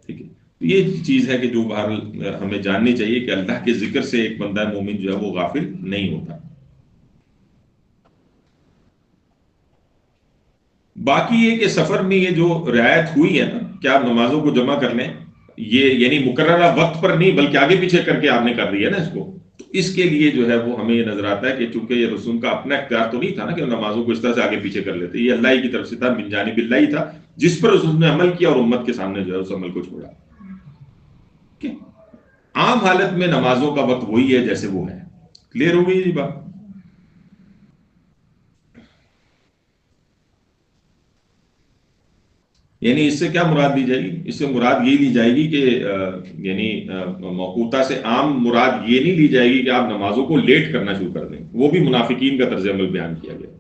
ٹھیک ہے، یہ چیز ہے کہ جو بہرحال ہمیں جاننی چاہیے کہ اللہ کے ذکر سے ایک بندہ مومن جو ہے وہ غافل نہیں ہوتا. باقی یہ کہ سفر میں یہ جو رعایت ہوئی ہے نا کہ آپ نمازوں کو جمع کر لیں، یہ یعنی مقررہ وقت پر نہیں بلکہ آگے پیچھے کر کے آپ نے کر دیا نا اس کو، تو اس کے لیے جو ہے وہ ہمیں یہ نظر آتا ہے کہ چونکہ یہ رسول کا اپنا اختیار تو نہیں تھا نا کہ نمازوں کو اس طرح سے آگے پیچھے کر لیتے، یہ اللہ ہی کی طرف سے تھا، من جانب اللہ ہی تھا جس پر رسول نے عمل کیا اور امت کے سامنے جو ہے اس عمل کو چھوڑا. عام حالت میں نمازوں کا وقت وہی ہے جیسے وہ ہے. کلیئر ہو گئی جی بات؟ یعنی اس سے کیا مراد لی جائے گی؟ اس سے مراد یہ لی جائے گی کہ یعنی موقوتہ سے عام مراد یہ نہیں لی جائے گی کہ آپ نمازوں کو لیٹ کرنا شروع کر دیں، وہ بھی منافقین کا طرز عمل بیان کیا گیا.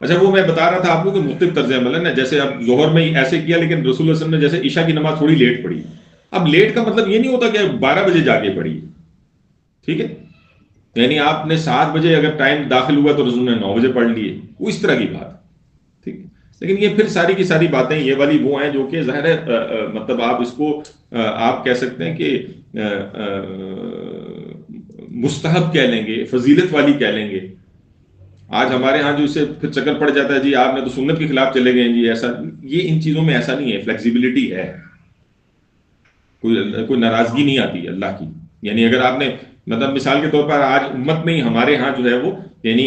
اچھا وہ میں بتا رہا تھا آپ کو کہ مختلف طرز عمل ہے نا، جیسے اب ظہر میں ایسے کیا لیکن رسول اللہ صلی اللہ علیہ وسلم نے جیسے عشاء کی نماز تھوڑی لیٹ پڑھی. اب لیٹ کا مطلب یہ نہیں ہوتا کہ 12 بجے جا کے پڑھی. ٹھیک ہے، یعنی آپ نے 7 بجے اگر ٹائم داخل ہوا تو رسول نے 9 بجے پڑھ لیے، وہ اس طرح کی بات. ٹھیک ہے، لیکن یہ پھر ساری کی ساری باتیں یہ والی وہ ہیں جو کہ ظاہر ہے مطلب آپ اس کو آپ کہہ سکتے ہیں کہ مستحب کہہ لیں گے، فضیلت والی کہہ لیں گے. آج ہمارے ہاں جو اسے پھر چکر پڑ جاتا ہے جی آپ نے تو سنت کے خلاف چلے گئے جی، ایسا یہ ان چیزوں میں ایسا نہیں ہے. فلیکسیبلٹی ہے، کوئی ناراضگی نہیں آتی اللہ کی. یعنی اگر آپ نے مطلب مثال کے طور پر آج امت میں ہی ہمارے ہاں جو ہے وہ یعنی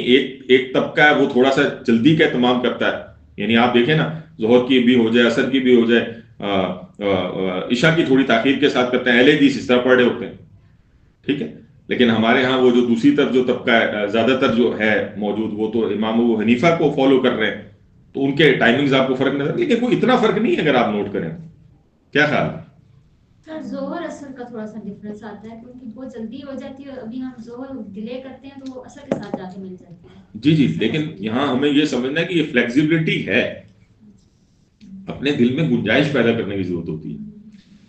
ایک طبقہ ہے وہ تھوڑا سا جلدی کا اہتمام کرتا ہے. یعنی آپ دیکھیں نا ظہر کی بھی ہو جائے، عصر کی بھی ہو جائے، عشاء کی تھوڑی تاخیر کے ساتھ کرتے ہیں، اہل حدیث اس طرح پڑھ رہے ہوتے ہیں. ٹھیک ہے، لیکن ہمارے ہاں وہ جو دوسری طرف جو طبقہ ہے زیادہ تر جو ہے موجود وہ تو امام ابو حنیفہ کو فالو کر رہے ہیں، تو ان کے ٹائمنگز آپ کو فرق نظر، لیکن کوئی اتنا فرق نہیں ہے اگر آپ نوٹ کریں. کیا خیال ہے؟ سر ظہر اثر کا تھوڑا سا ڈفرینس آتا ہے کیونکہ بہت جلدی ہو جاتی ہے، ابھی ہم ظہر ڈیلے کرتے ہیں تو وہ اثر کے ساتھ جا کے مل جاتی ہے. جی جی، لیکن یہاں ہمیں یہ سمجھنا ہے کہ یہ فلیکسیبلٹی ہے، اپنے دل میں گنجائش پیدا کرنے کی ضرورت ہوتی ہے.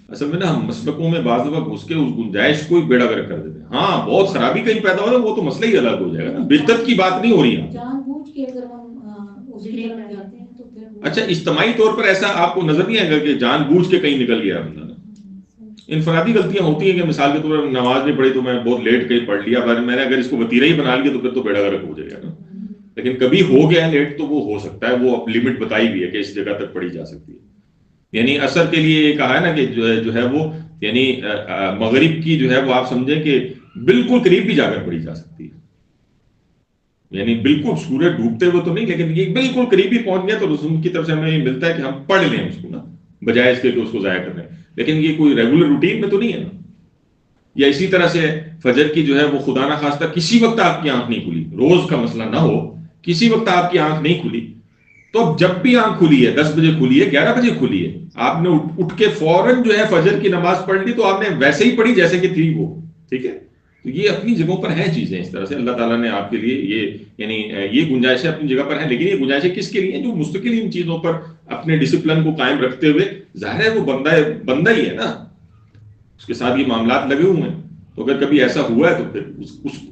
اصل میں نا ہم مسلکوں میں بعض دفعہ گھس کے اس گنجائش کو ہی بیڑا گرک کر دیتے ہیں. ہاں بہت خرابی کہیں پیدا ہو وہ تو مسئلہ ہی الگ ہو جائے گا نا، بدعت کی بات نہیں ہو رہی ہے. جان بوجھ کے اگر ہم اس کی طرف جاتے ہیں تو پھر اچھا اجتماعی طور پر ایسا آپ کو نظر نہیں آئے گا کہ جان بوجھ کے کہیں نکل گیا بندہ نا؟ انفرادی غلطیاں ہوتی ہیں کہ مثال کے طور پر نماز نہیں پڑھی تو میں بہت لیٹ کہیں پڑھ لیا، میں نے اگر اس کو وتیرہ ہی بنا لیا تو پھر تو بیڑا گرک ہو جائے گا نا. لیکن کبھی ہو گیا لیٹ تو وہ ہو سکتا ہے، وہ لمٹ بتائی بھی ہے کہ اس جگہ تک پڑھی جا سکتی ہے. یعنی اثر کے لیے یہ کہا ہے نا کہ جو ہے وہ یعنی مغرب کی جو ہے وہ آپ سمجھیں کہ بالکل قریب بھی جا کر پڑھی جا سکتی ہے. یعنی بالکل سورج ڈوبتے ہوئے تو نہیں، لیکن یہ بالکل قریبی پہنچ گیا تو رسول کی طرف سے ہمیں یہ ملتا ہے کہ ہم پڑھ لیں اس کو نا، بجائے اس کے کہ اس کو ضائع کر لیں. لیکن یہ کوئی ریگولر روٹین میں تو نہیں ہے نا. یا اسی طرح سے فجر کی جو ہے وہ خدا نہ خواستہ کسی وقت آپ کی آنکھ نہیں کھلی، روز کا مسئلہ نہ ہو، کسی وقت آپ کی آنکھ نہیں کھلی تو اب جب بھی آنکھ کھلی ہے 10 بجے کھلی ہے 11 بجے کھلی ہے، آپ نے اٹھ کے فوراً جو ہے فجر کی نماز پڑھ لی تو آپ نے ویسے ہی پڑھی جیسے کہ تھی وہ. ٹھیک ہے، تو یہ اپنی جگہوں پر ہیں چیزیں اس طرح سے. اللہ تعالیٰ نے آپ کے لیے یہ یعنی یہ گنجائشیں اپنی جگہ پر ہیں، لیکن یہ گنجائشیں کس کے لیے ہیں؟ جو مستقل ان چیزوں پر اپنے ڈسپلن کو قائم رکھتے ہوئے، ظاہر ہے وہ بندہ ہی ہے نا، اس کے ساتھ یہ معاملات لگے ہوئے ہیں. تو اگر کبھی ایسا ہوا ہے تو پھر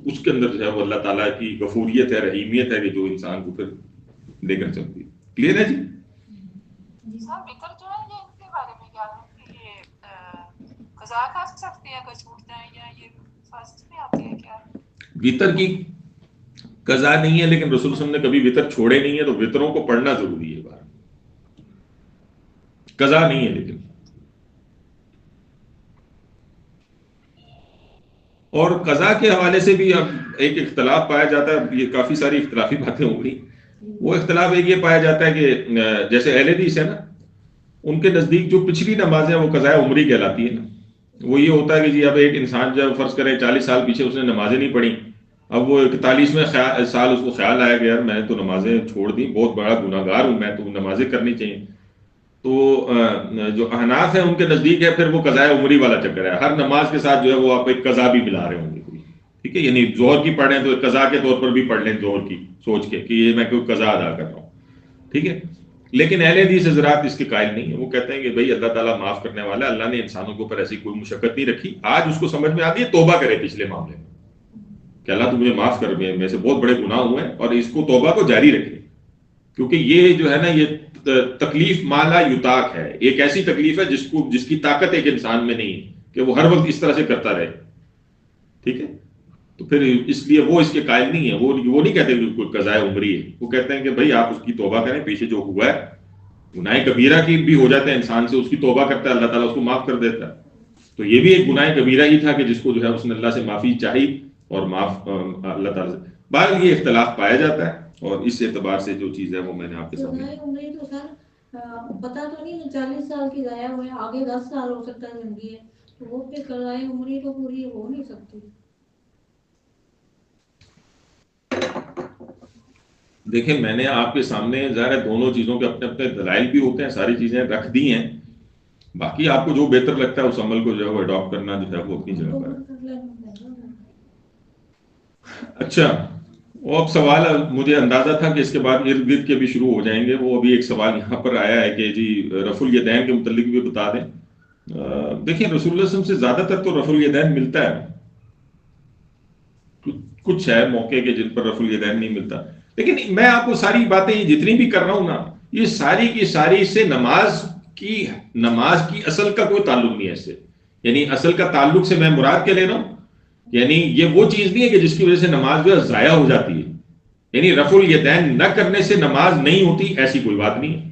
اس کے اندر جو ہے وہ اللہ تعالیٰ کی غفوریت ہے، رحیمیت ہے کہ جو انسان کو پھر لے کر چلتی ہے. کلیئر ہے جی؟ سر وطر جو ہے یہ ان کے بارے میں کیا ہے کہ یہ قضا کر سکتے ہیں اگر چھوٹ جائیں، یا یہ فرض میں آتے ہیں کیا؟ وطر کی قضا نہیں ہے، لیکن رسول صلی اللہ علیہ وسلم نے کبھی وطر چھوڑے نہیں ہے، تو وطروں کو پڑھنا ضروری ہے. بار قضا نہیں ہے لیکن. اور قضا کے حوالے سے بھی اب ایک اختلاف پایا جاتا ہے، یہ کافی ساری اختلافی باتیں ہو گئی. وہ اختلاف ایک یہ پایا جاتا ہے کہ جیسے اہل حدیث ہے نا، ان کے نزدیک جو پچھلی نمازیں وہ قضاء عمری کہلاتی ہے نا. وہ یہ ہوتا ہے کہ جی اب ایک انسان جب فرض کرے 40 سال پیچھے اس نے نمازیں نہیں پڑھی، اب وہ 41ویں سال اس کو خیال آیا کہ یار میں نے تو نمازیں چھوڑ دی، بہت بڑا گناہ گار ہوں میں، تو نمازیں کرنی چاہیے. تو جو احناف ہیں ان کے نزدیک ہے پھر وہ قضاء عمری والا چکر ہے، ہر نماز کے ساتھ جو ہے وہ آپ ایک قضا بھی ملا رہے ہوں گے کوئی. ٹھیک ہے، یعنی ظہر کی پڑھ رہے ہیں تو قضا کے طور پر بھی پڑھ لیں ظہر کی سوچ کے کہ یہ میں کوئی قضا ادا کر رہا ہوں. ٹھیک ہے، لیکن اہل حدیث حضرات اس کے قائل نہیں ہیں. وہ کہتے ہیں کہ بھائی اللہ تعالیٰ معاف کرنے والا ہے، اللہ نے انسانوں کے اوپر ایسی کوئی مشقت نہیں رکھی. آج اس کو سمجھ میں آتی ہے توبہ کرے پچھلے معاملے میں کہ اللہ تو مجھے معاف کر، میں سے بہت بڑے گناہ ہوئے ہیں، اور اس کو توبہ کو جاری رکھے. کیونکہ یہ جو ہے نا یہ تکلیف مالا یطاق ہے، ایک ایسی تکلیف ہے جس کی طاقت ایک انسان میں نہیں ہے کہ وہ ہر وقت اس طرح سے کرتا رہے. ٹھیک ہے، تو پھر اس لیے وہ اس کے قائل نہیں ہے. وہ نہیں کہتے کہ کوئی قضاء عمری ہے، وہ کہتے ہیں کہ بھائی آپ اس کی توبہ کریں، پیچھے جو ہوا ہے گناہ کبیرہ کی بھی ہو جاتے ہیں انسان سے، اس کی توبہ کرتا ہے اللہ تعالیٰ اس کو معاف کر دیتا ہے. تو یہ بھی ایک گناہ کبیرہ ہی تھا کہ جس کو جو ہے اس نے اللہ سے معافی چاہی اور معاف اللہ تعالیٰ سے. بہرحال یہ اختلاف پایا جاتا ہے، اور اس اعتبار سے جو چیز ہے وہ میں نے آپ کے سامنے. عمری تو سر پتا تو نہیں 40 سال کی ضائع ہوئے، آگے 10 سال ہو سکتا ہے زندگی ہے، تو وہ پھر قضائے عمری تو پوری ہو نہیں سکتی. دیکھیں میں نے آپ کے سامنے ظاہر دونوں چیزوں کے اپنے اپنے دلائل بھی ہوتے ہیں، ساری چیزیں رکھ دی ہیں. باقی آپ کو جو بہتر لگتا ہے اس عمل کو جو ہے وہ اڈاپٹ کرنا جو ہے وہ اپنی جگہ پر ہے. اچھا، وہ اب سوال مجھے اندازہ تھا کہ اس کے بعد ارد گرد کے بھی شروع ہو جائیں گے. وہ ابھی ایک سوال یہاں پر آیا ہے کہ جی رفع الیدین کے متعلق بھی بتا دیں. دیکھیں رسول اللہ صلی اللہ علیہ وسلم سے زیادہ تر تو رفع الیدین ملتا ہے، کچھ ہے موقع کے جن پر رفع الیدین نہیں ملتا. لیکن میں آپ کو ساری باتیں جتنی بھی کر رہا ہوں نا، یہ ساری کی ساری اس سے نماز کی اصل کا کوئی تعلق نہیں ہے اس سے. یعنی اصل کا تعلق سے میں مراد کیا لے رہا ہوں، یعنی یہ وہ چیز نہیں ہے کہ جس کی وجہ سے نماز جو ہے ضائع ہو جاتی ہے. یعنی رفع الیدین نہ کرنے سے نماز نہیں ہوتی ایسی کوئی بات نہیں ہے،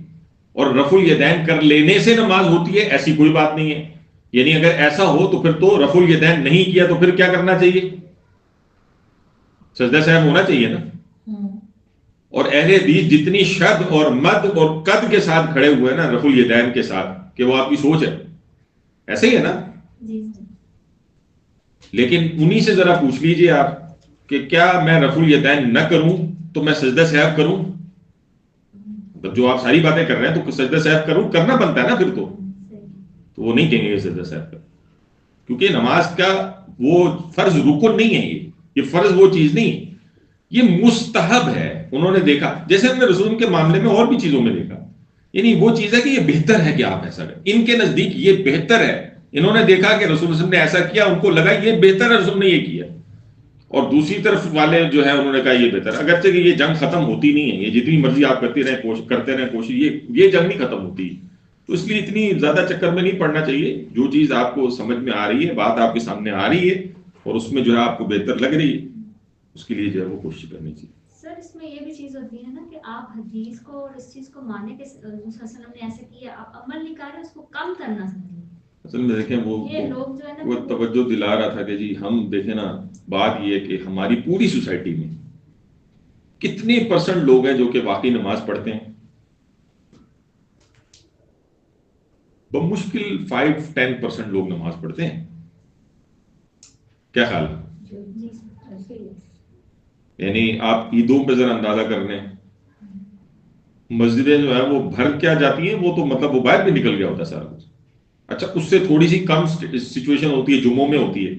اور رفع الیدین کر لینے سے نماز ہوتی ہے ایسی کوئی بات نہیں ہے. یعنی اگر ایسا ہو تو پھر تو رفع الیدین نہیں کیا تو پھر کیا کرنا چاہیے؟ سجدہ صاحب ہونا چاہیے نا. اور اہل حدیث جتنی شد اور مد اور قد کے ساتھ کھڑے ہوئے نا رفع الیدین کے ساتھ کہ وہ آپ کی سوچ ہے، ایسے ہی ہے نا. لیکن انہی سے ذرا پوچھ لیجئے آپ کہ کیا میں رفع الیدین نہ کروں تو میں سجدہ صاحب کروں؟ جو آپ ساری باتیں کر رہے ہیں تو سجدہ صاحب کروں، کرنا بنتا ہے نا پھر تو. تو وہ نہیں کہیں گے سجدہ سہو کر، کیونکہ نماز کا وہ فرض رکن نہیں ہے، یہ فرض وہ چیز نہیں ہے، یہ مستحب ہے. انہوں نے دیکھا، جیسے ہم نے رسول کے معاملے میں اور بھی چیزوں میں دیکھا، یعنی وہ چیز ہے کہ یہ بہتر ہے کہ آپ ایسا کریں. ان کے نزدیک یہ بہتر ہے، انہوں نے دیکھا کہ رسول وسلم نے ایسا کیا، ان کو لگا یہ بہتر ہے، رسول نے یہ کیا. اور دوسری طرف والے جو ہے انہوں نے کہا یہ بہتر. اگرچہ کہ یہ جنگ ختم ہوتی نہیں ہے، یہ جتنی مرضی آپ کرتے رہیں کوشش، یہ جنگ نہیں ختم ہوتی. تو اس لیے اتنی زیادہ چکر میں نہیں پڑنا چاہیے. جو چیز آپ کو سمجھ میں آ رہی ہے، بات آپ کے سامنے آ رہی ہے اور اس میں جو ہے آپ کو بہتر لگ رہی ہے، اس کے لیے جو ہے وہ کوشش کرنی چاہیے. سر اس میں یہ بھی چیز ہوتی ہے نا کہ آپ حدیث کو اور اس چیز کو مانے کہ رسول صلی اللہ علیہ وسلم نے ایسے کیا، آپ عمل نہیں کر رہے، اس کو کم کرنا سمجھیں. اصل میں دیکھیں وہ توجہ دلا رہا تھا کہ جی ہم دیکھیں نا، بات یہ ہے کہ ہماری پوری سوسائٹی میں کتنے پرسنٹ لوگ ہیں جو کہ واقعی نماز پڑھتے ہیں؟ بمشکل 5-10% لوگ نماز پڑھتے ہیں. کیا خیال ہے؟ یعنی آپ عیدوں پہ ذرا اندازہ کر لیں، مسجدیں جو ہے وہ بھر کیا جاتی ہیں، وہ تو مطلب وہ باہر بھی نکل گیا ہوتا ہے سارا کچھ. اچھا اس سے تھوڑی سی کم سچویشن ہوتی ہے جمعوں میں ہوتی ہے،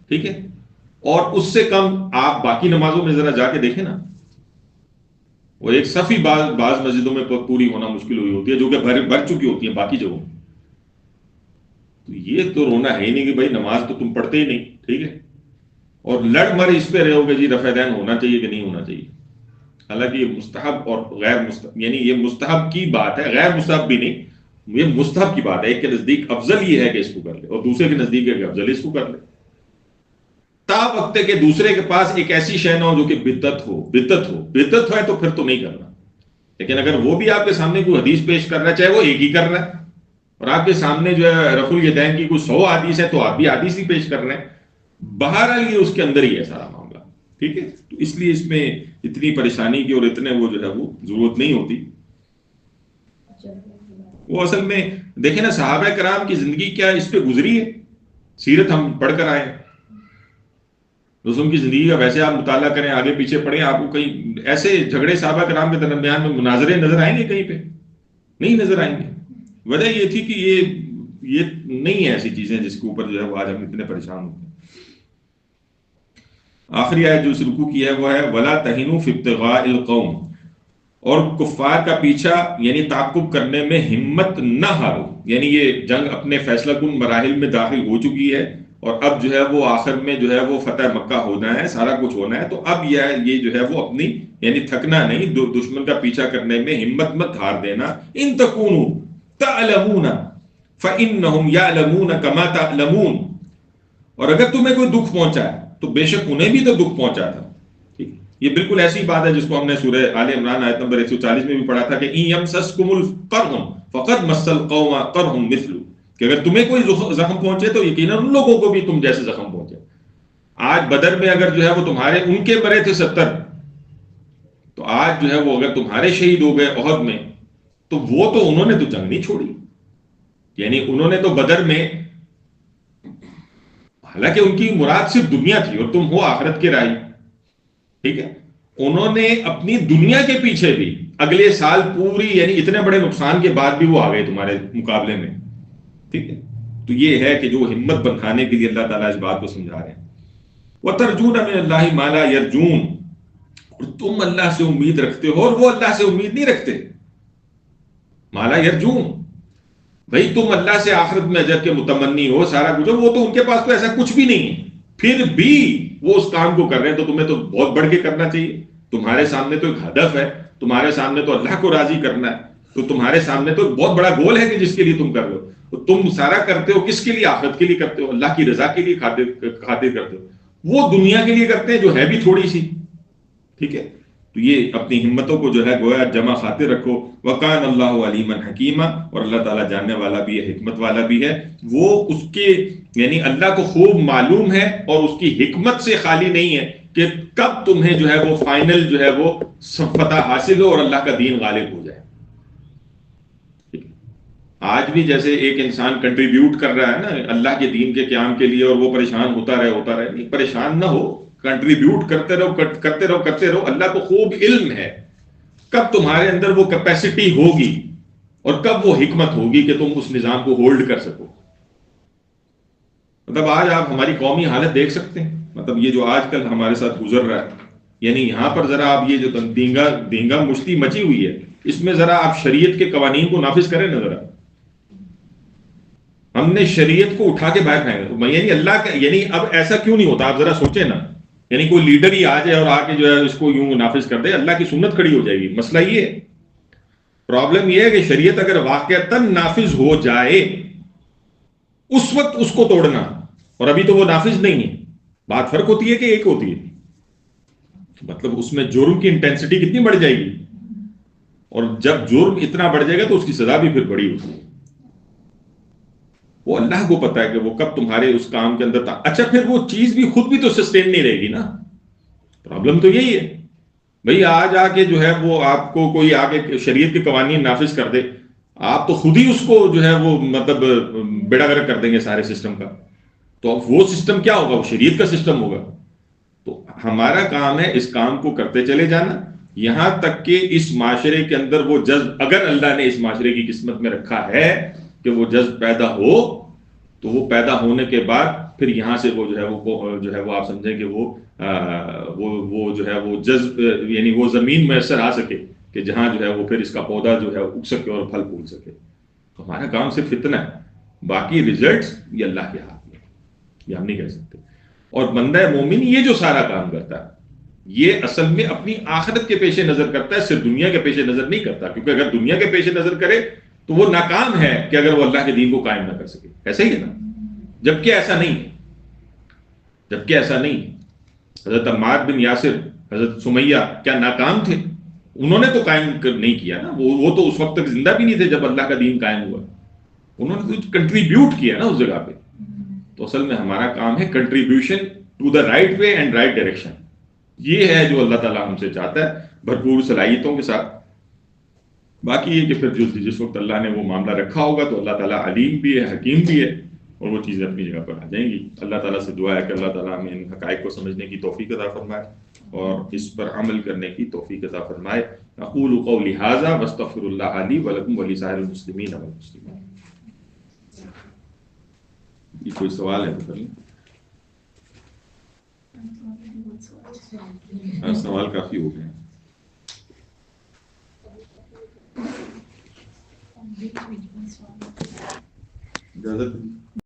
ٹھیک ہے، اور اس سے کم آپ باقی نمازوں میں ذرا جا کے دیکھیں نا، وہ ایک صف ہی بعض مسجدوں میں پوری ہونا مشکل ہوئی ہوتی ہے، جو کہ بھر چکی ہوتی ہیں باقی جگہوں. تو یہ تو رونا ہے ہی نہیں کہ بھائی نماز تو تم پڑھتے ہی نہیں، ٹھیک ہے، اور لڑ مر اس پہ رہو گے جی رفع دین ہونا چاہیے کہ نہیں ہونا چاہیے. حالانکہ یہ مستحب اور غیر مستحب، یعنی یہ مستحب کی بات ہے، غیر مستحب بھی نہیں، یہ مستحب کی بات ہے. ایک کے نزدیک افضل یہ ہے کہ اس کو کر لے، اور دوسرے کے نزدیک ہے کہ افضل اس کو کر لے. تا وقت ہے کہ دوسرے کے پاس ایک ایسی شے نہ ہو جو کہ بدعت ہے تو پھر تو نہیں کرنا. لیکن اگر وہ بھی آپ کے سامنے کوئی حدیث پیش کر رہا ہے، چاہے وہ ایک ہی کر رہا ہے، اور آپ کے سامنے جو ہے رفع الیدین کی کوئی 100 حدیث ہے تو آپ بھی حدیث ہی پیش کر رہے ہیں، بہرحال یہ اس کے اندر ہی ہے سارا معاملہ، ٹھیک ہے. تو اس لیے اس میں اتنی پریشانی کی اور اتنے وہ جو ہے وہ ضرورت نہیں ہوتی. وہ اصل میں دیکھیں نا صحابہ کرام کی زندگی کیا اس پہ گزری ہے، سیرت ہم پڑھ کر آئے ہیں. رسول کی زندگی کا ویسے آپ مطالعہ کریں، آگے پیچھے پڑھیں، آپ کو کہیں ایسے جھگڑے صحابہ کرام کے درمیان میں مناظرے نظر آئیں گے؟ کہیں پہ نہیں نظر آئیں گے. وجہ یہ تھی کہ یہ نہیں ہے ایسی چیزیں جس کے اوپر جو ہے وہ آج ہم اتنے پریشان ہوتے ہیں. آخری آیت جو رکوع کی ہے وہ ہے وَلَا تَهِنُوا فِي ابْتِغَاءِ الْقَوْمِ، اور کفار کا پیچھا یعنی تعقب کرنے میں ہمت نہ ہارو. یعنی یہ جنگ اپنے فیصلہ کن مراحل میں داخل ہو چکی ہے، اور اب جو ہے وہ آخر میں جو ہے وہ فتح مکہ ہونا ہے، سارا کچھ ہونا ہے. تو اب یہ جو ہے وہ اپنی یعنی تھکنا نہیں، دشمن کا پیچھا کرنے میں ہمت مت ہار دینا. ان تکونوا تعلمون فانہم یعلمون کما تعلمون، اور اگر تمہیں کوئی دکھ پہنچا ہے تو بے شک انہیں بھی تو دکھ پہنچا تھا. یہ بالکل ایسی بات ہے جس کو ہم نے سورہ آل عمران آیت نمبر 140 میں بھی پڑھا تھا کہ ان یمسسکم القرح فقد مس القوم قرح مثل، کہ اگر تمہیں کوئی زخم پہنچے تو یقیناً ان لوگوں کو بھی تم جیسے زخم پہنچے. آج بدر میں اگر جو ہے وہ تمہارے ان کے مرے تھے 70، تو آج جو ہے وہ اگر تمہارے شہید ہو گئے احد میں، تو وہ تو انہوں نے تو جنگ نہیں چھوڑی. یعنی انہوں نے تو بدر میں، حالانکہ ان کی مراد صرف دنیا تھی اور تم ہو آخرت کے راہی، ٹھیک ہے، انہوں نے اپنی دنیا کے پیچھے بھی اگلے سال پوری یعنی اتنے بڑے نقصان کے بعد بھی وہ آ گئے تمہارے مقابلے میں، ٹھیک ہے. تو یہ ہے کہ جو ہمت بندھانے کے لیے اللہ تعالیٰ اس بات کو سمجھا رہے ہیں. وَتَرْجُونَ مِنَ اللَّهِ مَا لَا يَرْجُونَ، اور تم اللہ سے امید رکھتے ہو اور وہ اللہ سے امید نہیں رکھتے. مَا لَا يَرْجُونَ، بھئی تم اللہ سے آخرت میں اجر کے متمنی ہو، سارا کچھ ہو، وہ تو ان کے پاس تو ایسا کچھ بھی نہیں ہے، پھر بھی وہ اس کام کو کر رہے ہیں. تو تمہیں تو بہت بڑھ کے کرنا چاہیے. تمہارے سامنے تو ایک ہدف ہے، تمہارے سامنے تو اللہ کو راضی کرنا ہے، تو تمہارے سامنے تو ایک بہت بڑا گول ہے کہ جس کے لیے تم کر رہے ہو. تو تم سارا کرتے ہو کس کے لیے؟ آخرت کے لیے کرتے ہو، اللہ کی رضا کے لیے خاطر کرتے ہو. وہ دنیا کے لیے کرتے ہیں جو ہے بھی تھوڑی سی، ٹھیک ہے. تو یہ اپنی ہمتوں کو جو ہے گویا جمع خاطر رکھو. وَقَانَ اللَّهُ عَلِيمًا حَكِيمًا، اور اللہ تعالیٰ جاننے والا بھی ہے، حکمت والا بھی ہے. وہ اس کے یعنی اللہ کو خوب معلوم ہے اور اس کی حکمت سے خالی نہیں ہے کہ کب تمہیں جو ہے وہ فائنل جو ہے وہ فتح حاصل ہو اور اللہ کا دین غالب ہو جائے. آج بھی جیسے ایک انسان کنٹریبیوٹ کر رہا ہے نا اللہ کے دین کے قیام کے لیے، اور وہ پریشان ہوتا رہے، نہیں پریشان نہ ہو، کنٹریبیوٹ کرتے رہو. اللہ کو خوب علم ہے کب تمہارے اندر وہ کیپیسٹی ہوگی اور کب وہ حکمت ہوگی کہ تم اس نظام کو ہولڈ کر سکو. مطلب آج آپ ہماری قومی حالت دیکھ سکتے ہیں, مطلب یہ جو آج کل ہمارے ساتھ گزر رہا ہے, یعنی یہاں پر ذرا آپ یہ جو دینگا مشتی مچی ہوئی ہے, اس میں ذرا آپ شریعت کے قوانین کو نافذ کریں نا. ذرا ہم نے شریعت کو اٹھا کے باہر پھینکا, یعنی اللہ کا, یعنی اب ایسا کیوں نہیں ہوتا, آپ ذرا سوچیں نا. یعنی کوئی لیڈر ہی آ جائے اور آ کے جو ہے اس کو یوں نافذ کر دے, اللہ کی سنت کھڑی ہو جائے گی. مسئلہ یہ ہے, پرابلم یہ ہے کہ شریعت اگر واقعتاً نافذ ہو جائے اس وقت اس کو توڑنا, اور ابھی تو وہ نافذ نہیں ہے. بات فرق ہوتی ہے کہ ایک ہوتی ہے, مطلب اس میں جرم کی انٹینسٹی کتنی بڑھ جائے گی, اور جب جرم اتنا بڑھ جائے گا تو اس کی سزا بھی پھر بڑی ہوتی ہے. وہ اللہ کو پتا ہے کہ وہ کب تمہارے اس کام کے اندر اچھا پھر وہ چیز بھی خود بھی تو سسٹین نہیں رہے گی نا. پرابلم تو یہی ہے بھئی, آج آ کے جو ہے وہ آپ کو کوئی آگے شریعت کے قوانین نافذ کر دے, آپ تو خود ہی اس کو جو ہے وہ مطلب بیڑا گرک کر دیں گے سارے سسٹم کا. تو اب وہ سسٹم کیا ہوگا, وہ شریعت کا سسٹم ہوگا. تو ہمارا کام ہے اس کام کو کرتے چلے جانا, یہاں تک کہ اس معاشرے کے اندر وہ جذب, اگر اللہ نے اس معاشرے کی قسمت میں رکھا ہے کہ وہ جذب پیدا ہو, تو وہ پیدا ہونے کے بعد پھر یہاں سے وہ جو ہے وہ آپ سمجھیں کہ وہ جو ہے وہ جذب, یعنی وہ زمین میسر آ سکے کہ جہاں جو ہے وہ پھر اس کا پودا جو ہے اگ سکے اور پھل پھول سکے. تو ہمارا کام صرف اتنا ہے, باقی ریزلٹس یہ اللہ کے ہاتھ میں, یہ ہم نہیں کہہ سکتے. اور بندہ مومن یہ جو سارا کام کرتا ہے یہ اصل میں اپنی آخرت کے پیش نظر کرتا ہے, صرف دنیا کے پیش نظر نہیں کرتا. کیونکہ اگر دنیا کے پیش نظر کرے تو وہ ناکام ہے کہ اگر وہ اللہ کے دین کو قائم نہ کر سکے. ایسا ہی ہے نا, جبکہ ایسا نہیں ہے, جبکہ ایسا نہیں ہے. حضرت عمار بن یاسر, حضرت سمیہ کیا ناکام تھے؟ انہوں نے تو قائم نہیں کیا نا, وہ تو اس وقت تک زندہ بھی نہیں تھے جب اللہ کا دین قائم ہوا. انہوں نے تو کنٹریبیوٹ کیا نا اس جگہ پہ. تو اصل میں ہمارا کام ہے contribution to the right way and right direction. یہ ہے جو اللہ تعالیٰ ہم سے چاہتا ہے بھرپور صلاحیتوں کے ساتھ. باقی یہ کہ پھر جس وقت اللہ نے وہ معاملہ رکھا ہوگا تو اللہ تعالیٰ علیم بھی ہے, حکیم بھی ہے, اور وہ چیزیں اپنی جگہ پر آ جائیں گی. اللہ تعالیٰ سے دعا ہے کہ اللہ تعالیٰ ہمیں ان حقائق کو سمجھنے کی توفیق عطا فرمائے اور اس پر عمل کرنے کی توفیق عطا فرمائے. اقول قولی ھذا واستغفر اللہ لی ولکم ولسائر المسلمین والمسلمات. یہ کوئی سوال ہے تو کر لیں. سوال کافی ہو گئے ہیں. اجازت